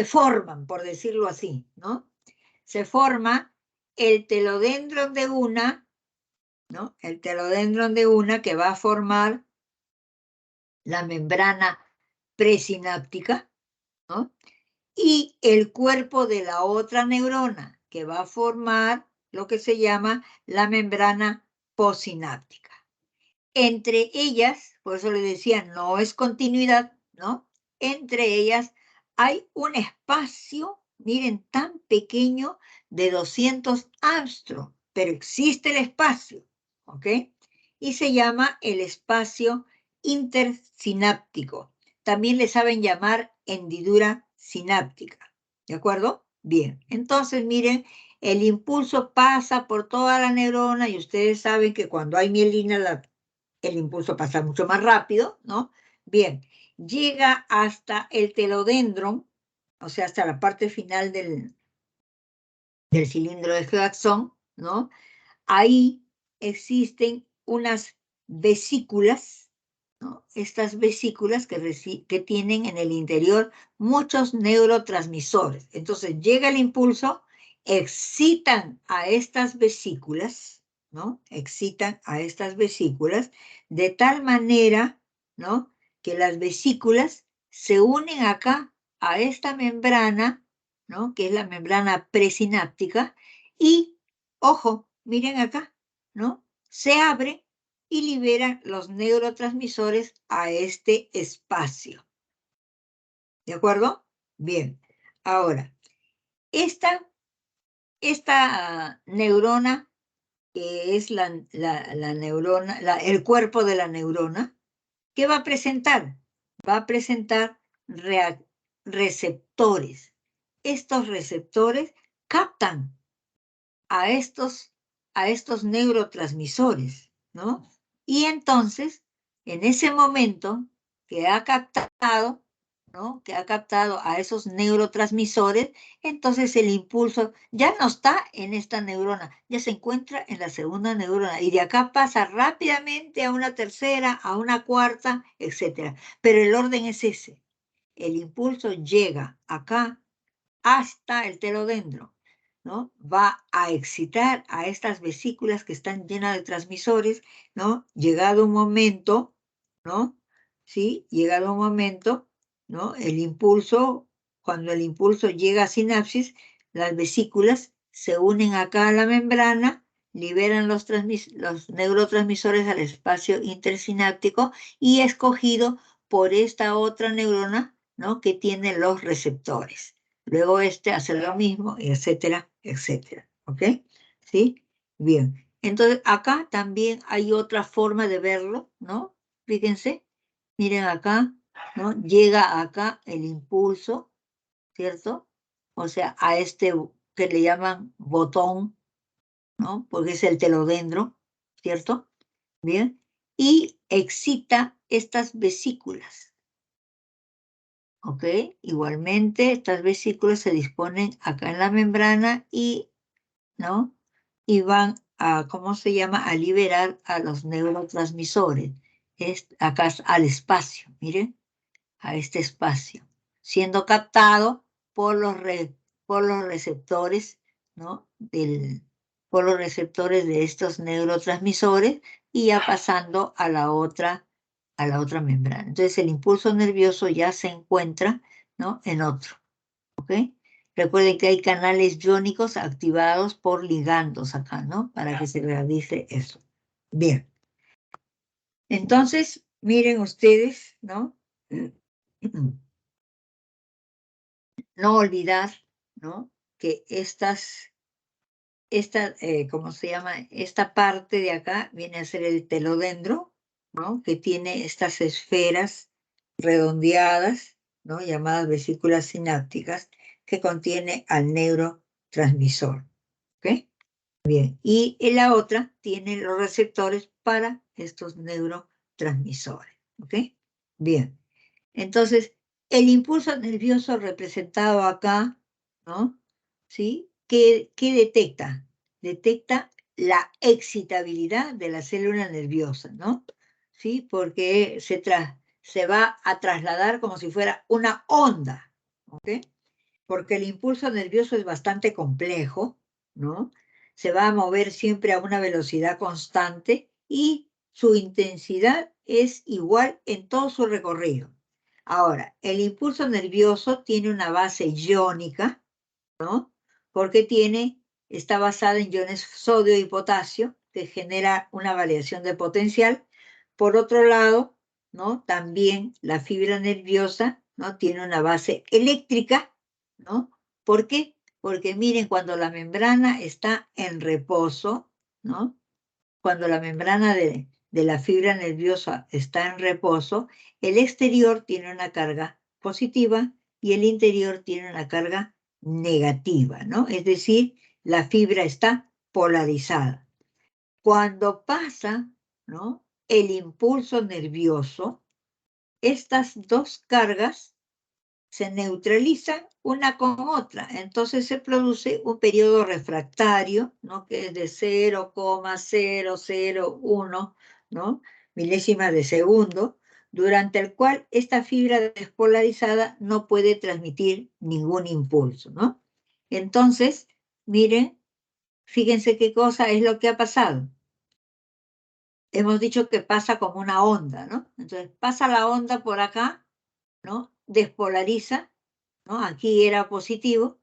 forman, por decirlo así, ¿no? Se forma el telodendron de una, ¿no? El telodendron de una que va a formar la membrana presináptica, ¿no? Y el cuerpo de la otra neurona, que va a formar lo que se llama la membrana postsináptica. Entre ellas, por eso le decía, no es continuidad, ¿no? Entre ellas hay un espacio, miren, tan pequeño de 200 angstrom, pero existe el espacio, ¿ok? Y se llama el espacio intersináptico. También le saben llamar hendidura sináptica, ¿de acuerdo? Bien, entonces miren, el impulso pasa por toda la neurona y ustedes saben que cuando hay mielina el impulso pasa mucho más rápido, ¿no? Bien, llega hasta el telodendron, o sea, hasta la parte final del cilindro de Hodgson, ¿no? Ahí existen unas vesículas, ¿no? Estas vesículas que tienen en el interior muchos neurotransmisores. Entonces llega el impulso, excitan a estas vesículas, ¿no? Excitan a estas vesículas de tal manera, ¿no? Que las vesículas se unen acá a esta membrana, ¿no? Que es la membrana presináptica y, ojo, miren acá, ¿no? Se abre y libera los neurotransmisores a este espacio. ¿De acuerdo? Bien. Ahora, esta neurona, que es la neurona, el cuerpo de la neurona, ¿qué va a presentar? Va a presentar receptores. Estos receptores captan a estos neurotransmisores, ¿no? Y entonces, en ese momento que ha captado, ¿no? Que ha captado a esos neurotransmisores, entonces el impulso ya no está en esta neurona, ya se encuentra en la segunda neurona y de acá pasa rápidamente a una tercera, a una cuarta, etcétera. Pero el orden es ese. El impulso llega acá hasta el telodendro, ¿no? Va a excitar a estas vesículas que están llenas de transmisores, ¿no? Llegado un momento, ¿no? ¿Sí? Llegado un momento, ¿no? El impulso, cuando el impulso llega a sinapsis, las vesículas se unen acá a la membrana, liberan los neurotransmisores al espacio intersináptico y escogido por esta otra neurona, ¿no? Que tiene los receptores. Luego hace lo mismo, etcétera, etcétera. ¿Ok? ¿Sí? Bien. Entonces, acá también hay otra forma de verlo, ¿no? Fíjense, miren acá, ¿no? Llega acá el impulso, ¿cierto? O sea, a este que le llaman botón, ¿no? Porque es el telodendro, ¿cierto? Bien. Y excita estas vesículas. ¿Ok? Igualmente, estas vesículas se disponen acá en la membrana y, ¿no? Y van a, ¿cómo se llama? A liberar a los neurotransmisores. Acá al espacio, miren, a este espacio, siendo captado por los receptores, ¿no? por los receptores de estos neurotransmisores y ya pasando a la otra membrana. Entonces el impulso nervioso ya se encuentra, ¿no?, en otro, ¿ok? Recuerden que hay canales iónicos activados por ligandos acá, ¿no?, para que se realice eso. Bien. Entonces, miren ustedes, ¿no? No olvidar, ¿no?, que ¿cómo se llama? Esta parte de acá viene a ser el telodendro, ¿no?, que tiene estas esferas redondeadas, ¿no?, llamadas vesículas sinápticas, que contiene al neurotransmisor, ¿ok? Bien, y en la otra tiene los receptores para estos neurotransmisores, ¿ok? Bien, entonces, el impulso nervioso representado acá, ¿no?, ¿sí?, ¿Qué detecta? Detecta la excitabilidad de la célula nerviosa, ¿no? ¿Sí? Porque se va a trasladar como si fuera una onda, ¿ok? Porque el impulso nervioso es bastante complejo, ¿no? Se va a mover siempre a una velocidad constante y su intensidad es igual en todo su recorrido. Ahora, el impulso nervioso tiene una base iónica, ¿no? Porque está basada en iones sodio y potasio, que genera una variación de potencial. Por otro lado, ¿no?, también la fibra nerviosa, ¿no?, tiene una base eléctrica, ¿no? ¿Por qué? Porque miren, cuando la membrana está en reposo, ¿no?, cuando la membrana de la fibra nerviosa está en reposo, el exterior tiene una carga positiva y el interior tiene una carga negativa, ¿no? Es decir, la fibra está polarizada. Cuando pasa, ¿no?, el impulso nervioso, estas dos cargas se neutralizan una con otra. Entonces se produce un periodo refractario, ¿no?, que es de 0,001, ¿no?, milésimas de segundo, durante el cual esta fibra despolarizada no puede transmitir ningún impulso, ¿no? Entonces, miren, fíjense qué cosa es lo que ha pasado. Hemos dicho que pasa como una onda, ¿no? Entonces pasa la onda por acá, ¿no?, despolariza, ¿no? Aquí era positivo,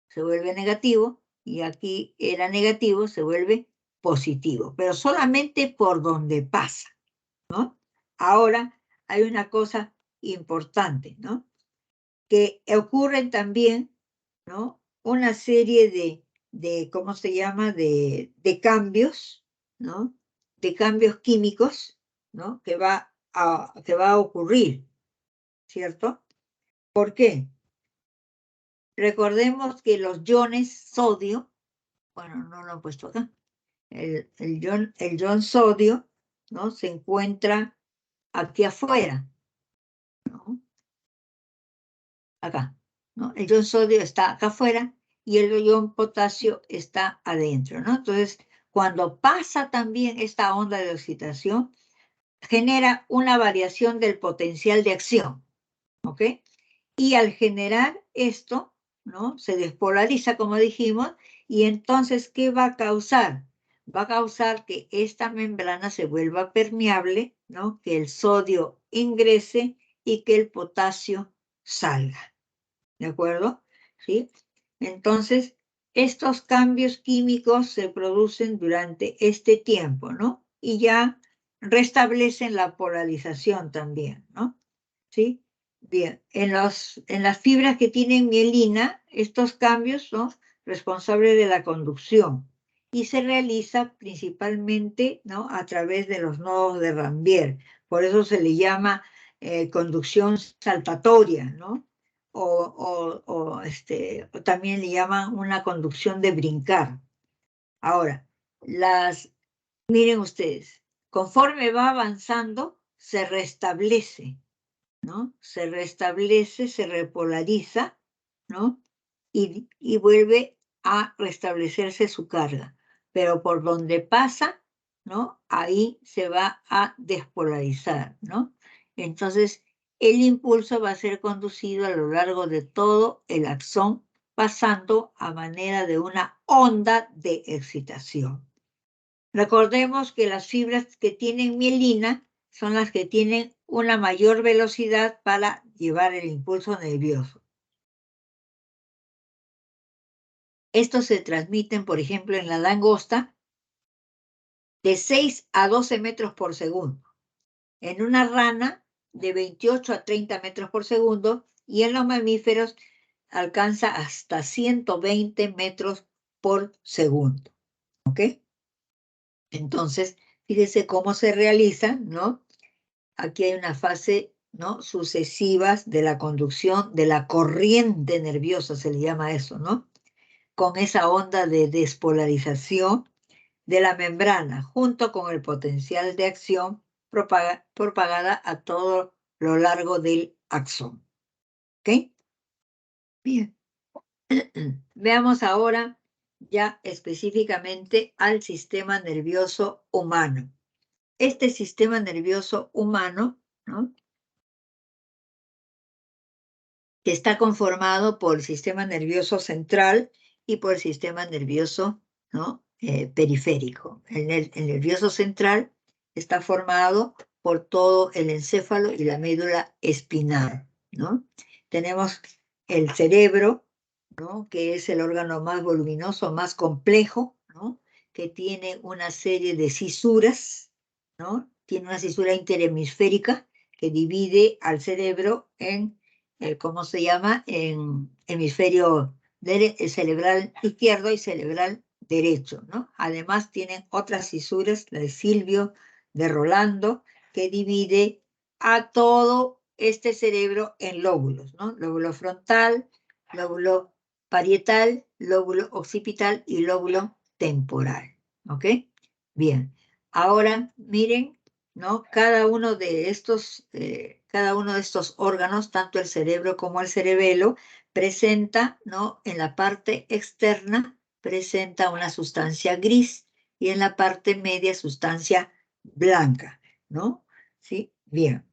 se vuelve negativo, y aquí era negativo, se vuelve positivo, pero solamente por donde pasa, ¿no? Ahora hay una cosa importante, ¿no?, que ocurren también, ¿no?, una serie ¿cómo se llama?, de cambios, ¿no?, de cambios químicos, ¿no?, que va a ocurrir, ¿cierto? ¿Por qué? Recordemos que los iones sodio, bueno, no lo he puesto acá, el ion sodio, ¿no?, se encuentra aquí afuera, ¿no?, acá, ¿no? El ion sodio está acá afuera y el ion potasio está adentro, ¿no? Entonces, cuando pasa también esta onda de oxidación, genera una variación del potencial de acción, ¿ok? Y al generar esto, ¿no?, se despolariza, como dijimos, y entonces, ¿qué va a causar? Va a causar que esta membrana se vuelva permeable, ¿no?, que el sodio ingrese y que el potasio salga, ¿de acuerdo? ¿Sí? Entonces, estos cambios químicos se producen durante este tiempo, ¿no? Y ya restablecen la polarización también, ¿no? ¿Sí? Bien, en las fibras que tienen mielina, estos cambios son responsables de la conducción y se realiza principalmente, ¿no?, a través de los nodos de Ranvier. Por eso se le llama conducción saltatoria, ¿no? O también le llaman una conducción de brincar. Ahora, miren ustedes, conforme va avanzando, se restablece, ¿no? Se restablece, se repolariza, ¿no? Y vuelve a restablecerse su carga. Pero por donde pasa, ¿no?, ahí se va a despolarizar, ¿no? Entonces, el impulso va a ser conducido a lo largo de todo el axón pasando a manera de una onda de excitación. Recordemos que las fibras que tienen mielina son las que tienen una mayor velocidad para llevar el impulso nervioso. Estos se transmiten, por ejemplo, en la langosta de 6 a 12 metros por segundo, en una rana de 28 a 30 metros por segundo y en los mamíferos alcanza hasta 120 metros por segundo. ¿Ok? Entonces, fíjense cómo se realiza, ¿no? Aquí hay una fase, ¿no? Sucesivas de la conducción de la corriente nerviosa, se le llama eso, ¿no? Con esa onda de despolarización de la membrana, junto con el potencial de acción propagada a todo lo largo del axón. ¿Ok? Bien. Veamos ahora ya específicamente al sistema nervioso humano. Este sistema nervioso humano, ¿no? Que está conformado por el sistema nervioso central y por el sistema nervioso, ¿no? Periférico. El nervioso central está formado por todo el encéfalo y la médula espinal, ¿no? Tenemos el cerebro, ¿no? Que es el órgano más voluminoso, más complejo, ¿no? Que tiene una serie de cisuras, ¿no? Tiene una cisura interhemisférica que divide al cerebro en ¿cómo se llama? En hemisferio cerebral izquierdo y cerebral derecho, ¿no? Además tienen otras cisuras, la de Silvio, de Rolando, que divide a todo este cerebro en lóbulos, ¿no? Lóbulo frontal, lóbulo parietal, lóbulo occipital y lóbulo temporal, ¿ok? Bien, ahora miren, ¿no? Cada uno de estos órganos, tanto el cerebro como el cerebelo, presenta, ¿no? En la parte externa presenta una sustancia gris y en la parte media sustancia blanca, ¿no? ¿Sí? Bien.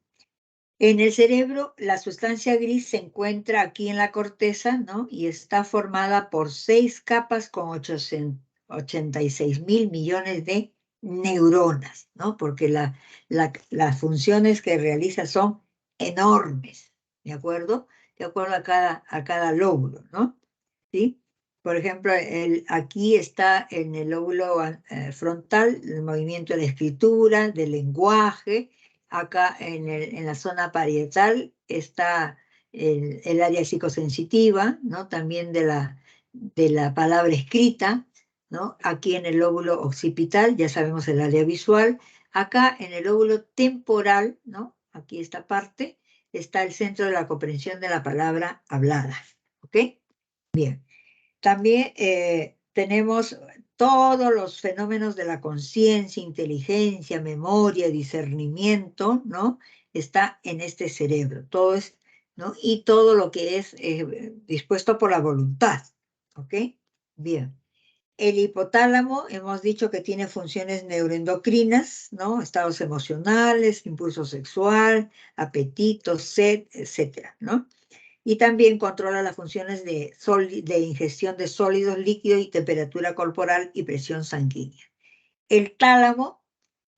En el cerebro, la sustancia gris se encuentra aquí en la corteza, ¿no? Y está formada por 6 capas con 86.000 millones de neuronas, ¿no? Porque las funciones que realiza son enormes, ¿de acuerdo? De acuerdo a cada lóbulo, ¿no? ¿Sí? Por ejemplo, aquí está en el lóbulo frontal el movimiento de la escritura, del lenguaje. Acá en la zona parietal está el área psicosensitiva, ¿no? También de la palabra escrita, ¿no? Aquí en el lóbulo occipital, ya sabemos el área visual. Acá en el lóbulo temporal, ¿no? Aquí esta parte, está el centro de la comprensión de la palabra hablada. ¿Ok? Bien. También tenemos todos los fenómenos de la conciencia, inteligencia, memoria, discernimiento, ¿no? Está en este cerebro. Todo es, ¿no? Y todo lo que es dispuesto por la voluntad. ¿Ok? Bien. El hipotálamo, hemos dicho que tiene funciones neuroendocrinas, ¿no? Estados emocionales, impulso sexual, apetito, sed, etcétera, ¿no? Y también controla las funciones de ingestión de sólidos, líquidos y temperatura corporal y presión sanguínea. El tálamo,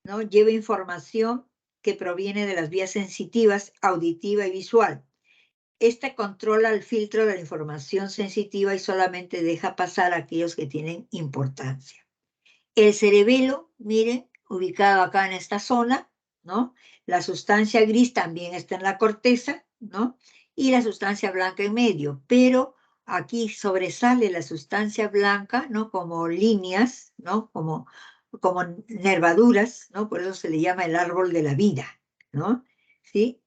¿no? Lleva información que proviene de las vías sensitivas, auditiva y visual. Este controla el filtro de la información sensitiva y solamente deja pasar a aquellos que tienen importancia. El cerebelo, miren, ubicado acá en esta zona, ¿no? La sustancia gris también está en la corteza, ¿no? Y la sustancia blanca en medio, pero aquí sobresale la sustancia blanca, ¿no? Como líneas, ¿no? Como nervaduras, ¿no? Por eso se le llama el árbol de la vida, ¿no? ¿Sí?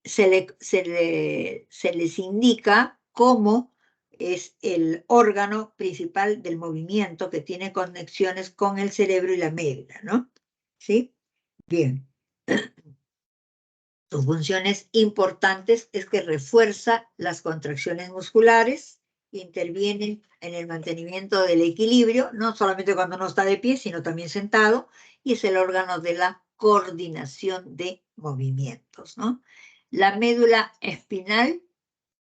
Se les indica cómo es el órgano principal del movimiento que tiene conexiones con el cerebro y la médula, ¿no? ¿Sí? Bien. Sus funciones importantes es que refuerza las contracciones musculares, interviene en el mantenimiento del equilibrio, no solamente cuando uno está de pie, sino también sentado, y es el órgano de la coordinación de movimientos, ¿no? La médula espinal,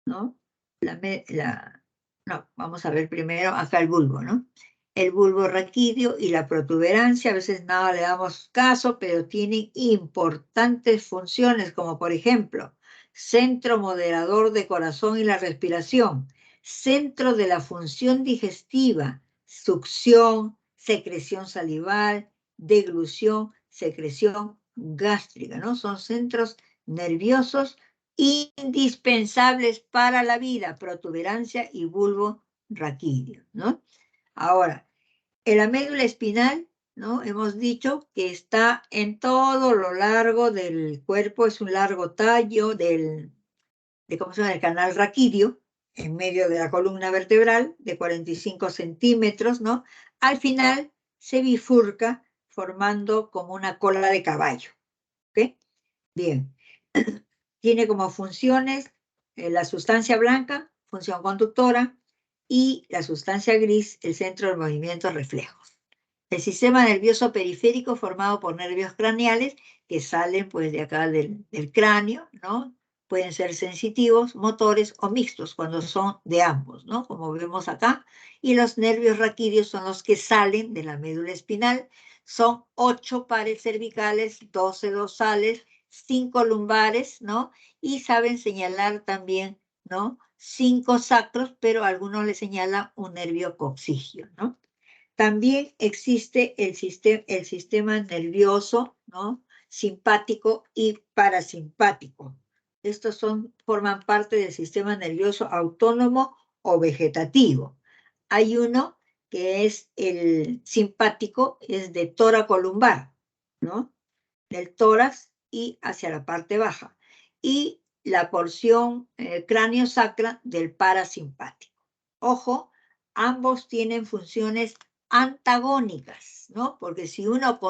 ¿no? La No, vamos a ver primero acá el bulbo, ¿no? El bulbo raquídeo y la protuberancia, a veces nada le damos caso, pero tienen importantes funciones, como por ejemplo, centro moderador de corazón y la respiración, centro de la función digestiva, succión, secreción salival, deglución, secreción gástrica, ¿no? Son centros nerviosos indispensables para la vida, protuberancia y bulbo raquídeo, ¿no? Ahora, en la médula espinal, ¿no? Hemos dicho que está en todo lo largo del cuerpo, es un largo tallo ¿cómo se llama? El canal raquídeo, en medio de la columna vertebral, de 45 centímetros, ¿no? Al final se bifurca formando como una cola de caballo, ¿ok? Bien. Tiene como funciones la sustancia blanca, función conductora, y la sustancia gris, el centro del movimiento reflejos. El sistema nervioso periférico formado por nervios craneales que salen pues de acá del cráneo, ¿no? Pueden ser sensitivos, motores o mixtos cuando son de ambos, ¿no? Como vemos acá. Y los nervios raquídeos son los que salen de la médula espinal. Son 8 pares cervicales, 12 dorsales, 5 lumbares, ¿no? Y saben señalar también, ¿no? 5 sacros, pero algunos le señalan un nervio coccigio, ¿no? También existe el sistema nervioso, ¿no? Simpático y parasimpático. Estos forman parte del sistema nervioso autónomo o vegetativo. Hay uno que es el simpático, es de tórax lumbar, ¿no? Del tórax y hacia la parte baja. Y la porción cráneo-sacra del parasimpático. Ojo, ambos tienen funciones antagónicas, ¿no? Porque si uno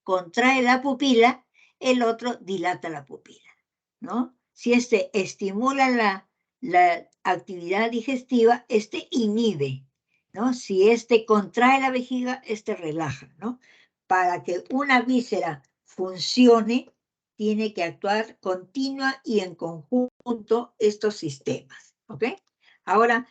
contrae la pupila, el otro dilata la pupila, ¿no? Si este estimula la actividad digestiva, este inhibe, ¿no? Si este contrae la vejiga, este relaja, ¿no? Para que una víscera funcione, tiene que actuar continua y en conjunto estos sistemas, ¿ok? Ahora,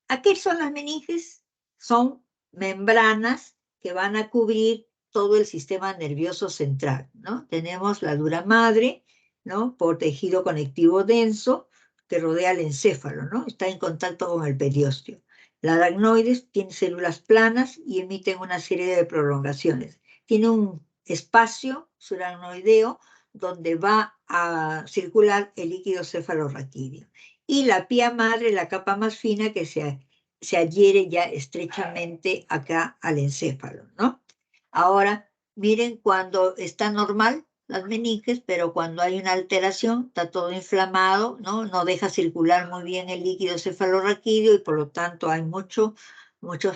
¿a qué son las meninges? Son membranas que van a cubrir todo el sistema nervioso central, ¿no? Tenemos la dura madre, ¿no? Por tejido conectivo denso que rodea el encéfalo, ¿no? Está en contacto con el periósteo. La aracnoides tiene células planas y emiten una serie de prolongaciones. Tiene un espacio suranoideo donde va a circular el líquido cefalorraquídeo. Y la pía madre, la capa más fina que se adhiere ya estrechamente acá al encéfalo, ¿no? Ahora, miren cuando está normal las meninges, pero cuando hay una alteración, está todo inflamado, ¿no? No deja circular muy bien el líquido cefalorraquídeo y por lo tanto hay muchos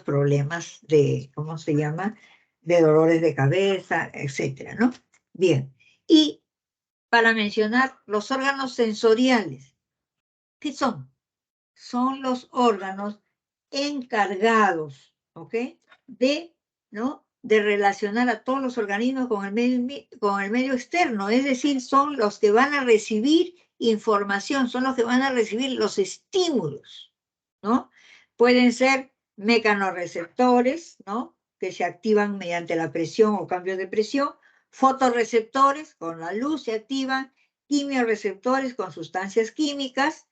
problemas de, ¿cómo se llama? De dolores de cabeza, etcétera, ¿no? Bien. Y para mencionar los órganos sensoriales, ¿qué son? Son los órganos encargados, ¿ok? ¿No? De relacionar a todos los organismos con el medio externo, es decir, son los que van a recibir información, son los que van a recibir los estímulos, ¿no? Pueden ser mecanorreceptores, ¿no? Que se activan mediante la presión o cambio de presión, fotorreceptores, con la luz se activan, quimioreceptores con sustancias químicas,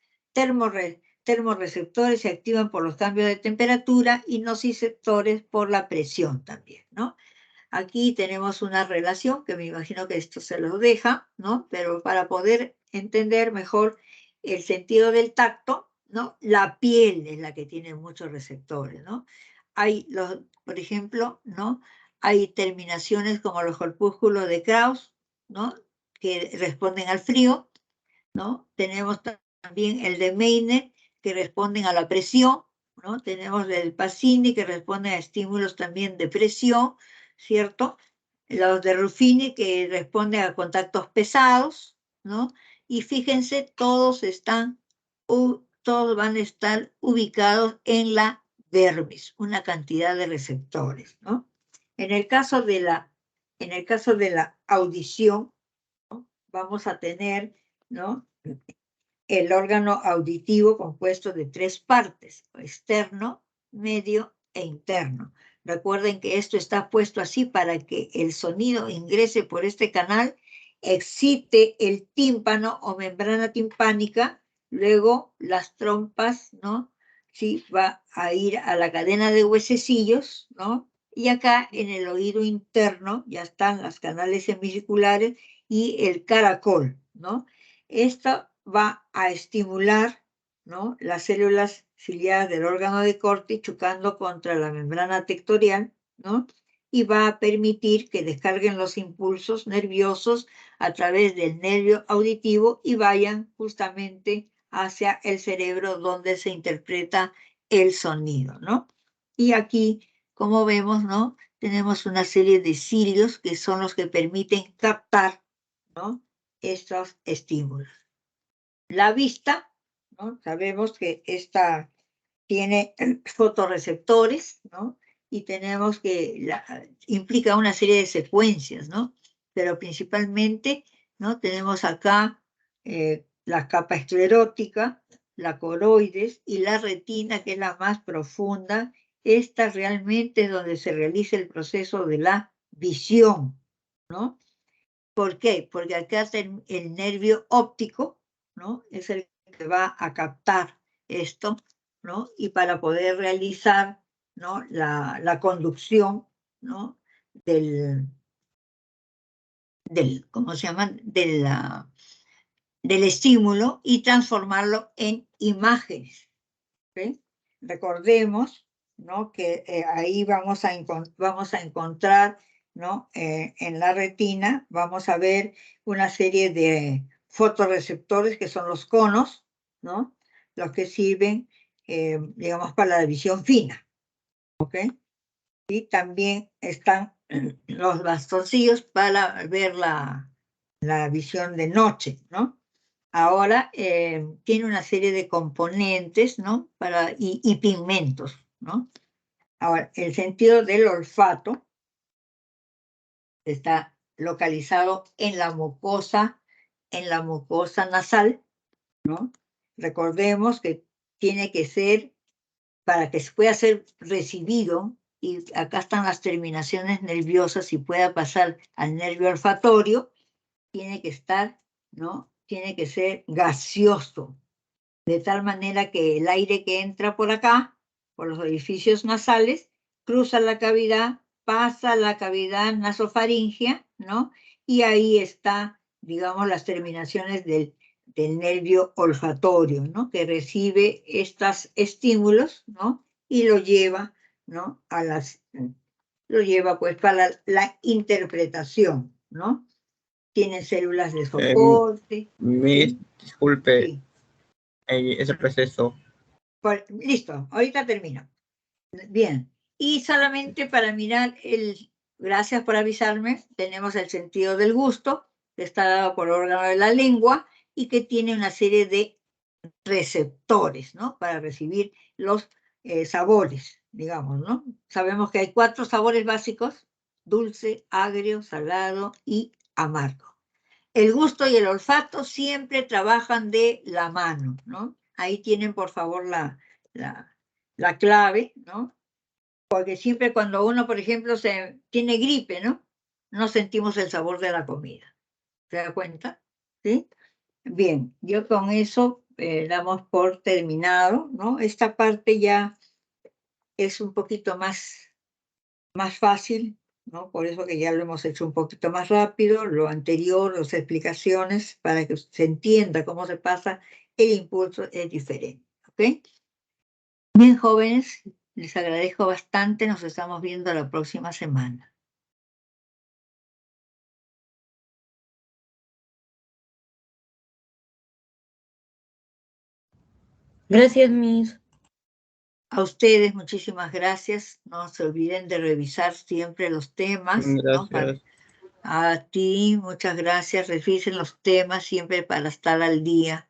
termorreceptores se activan por los cambios de temperatura y nociceptores por la presión también, ¿no? Aquí tenemos una relación que me imagino que esto se lo deja, ¿no? Pero para poder entender mejor el sentido del tacto, ¿no? La piel es la que tiene muchos receptores, ¿no? Por ejemplo, ¿no? Hay terminaciones como los corpúsculos de Krauss, ¿no? Que responden al frío, ¿no? Tenemos también el de Meiner, que responden a la presión, ¿no? Tenemos el Pacini, que responde a estímulos también de presión, ¿cierto? Los de Ruffini, que responden a contactos pesados, ¿no? Y fíjense, todos van a estar ubicados en la dermis, una cantidad de receptores, ¿no? En el caso de la audición, ¿no? Vamos a tener, ¿no? el órgano auditivo compuesto de 3 partes, externo, medio e interno. Recuerden que esto está puesto así para que el sonido ingrese por este canal, excite el tímpano o membrana timpánica, luego las trompas, ¿no? Sí, va a ir a la cadena de huesecillos, ¿no? Y acá en el oído interno ya están los canales semicirculares y el caracol, ¿no? Esto va a estimular, ¿no?, las células ciliadas del órgano de Corti chocando contra la membrana tectorial, ¿no? Y va a permitir que descarguen los impulsos nerviosos a través del nervio auditivo y vayan justamente hacia el cerebro donde se interpreta el sonido, ¿no? Y aquí, como vemos, ¿no?, tenemos una serie de cilios que son los que permiten captar, ¿no?, estos estímulos. La vista, ¿no?, sabemos que esta tiene fotorreceptores, ¿no? Y tenemos que implica una serie de secuencias, ¿no? Pero principalmente, ¿no?, tenemos acá la capa esclerótica, la coroides y la retina, que es la más profunda. Esta realmente es donde se realiza el proceso de la visión, ¿no? ¿Por qué? Porque acá está el nervio óptico, ¿no? Es el que va a captar esto, ¿no? Y para poder realizar, ¿no?, la conducción, ¿no?, ¿cómo se llama?, del estímulo y transformarlo en imágenes, ¿ok? Recordemos, ¿no?, que ahí vamos a encontrar, ¿no?, en la retina vamos a ver una serie de fotorreceptores que son los conos, ¿no?, los que sirven, digamos, para la visión fina, ¿ok? Y también están los bastoncillos para ver la visión de noche, ¿no? Ahora tiene una serie de componentes, ¿no?, y pigmentos, ¿no? Ahora, el sentido del olfato está localizado en la mucosa nasal, ¿no? Recordemos que tiene que ser, para que pueda ser recibido, y acá están las terminaciones nerviosas y pueda pasar al nervio olfatorio, tiene que estar, ¿no?, tiene que ser gaseoso, de tal manera que el aire que entra por acá, por los orificios nasales, cruza la cavidad, pasa a la cavidad nasofaringea, ¿no? Y ahí está, digamos, las terminaciones del nervio olfatorio, ¿no?, que recibe estos estímulos, ¿no?, y lo lleva, ¿no?, lo lleva pues para la interpretación, ¿no? Tiene células de soporte. ¿Sí? Disculpe, Sí. ese proceso. Listo, ahorita termino. Bien, y solamente para mirar gracias por avisarme, tenemos el sentido del gusto, que está dado por el órgano de la lengua y que tiene una serie de receptores, ¿no?, para recibir los sabores, digamos, ¿no? Sabemos que hay 4 sabores básicos: dulce, agrio, salado y amargo. El gusto y el olfato siempre trabajan de la mano, ¿no? Ahí tienen, por favor, la clave, ¿no? Porque siempre cuando uno, por ejemplo, tiene gripe, ¿no?, no sentimos el sabor de la comida. ¿Se da cuenta? ¿Sí? Bien, yo con eso damos por terminado, ¿no? Esta parte ya es un poquito más fácil, ¿no? Por eso que ya lo hemos hecho un poquito más rápido, lo anterior, las explicaciones, para que se entienda cómo se pasa el impulso es diferente, ¿ok? Bien, jóvenes, les agradezco bastante, nos estamos viendo la próxima semana. Gracias, Miss. A ustedes, muchísimas gracias. No se olviden de revisar siempre los temas, ¿no? Gracias. A ti, muchas gracias. Revisen los temas siempre para estar al día.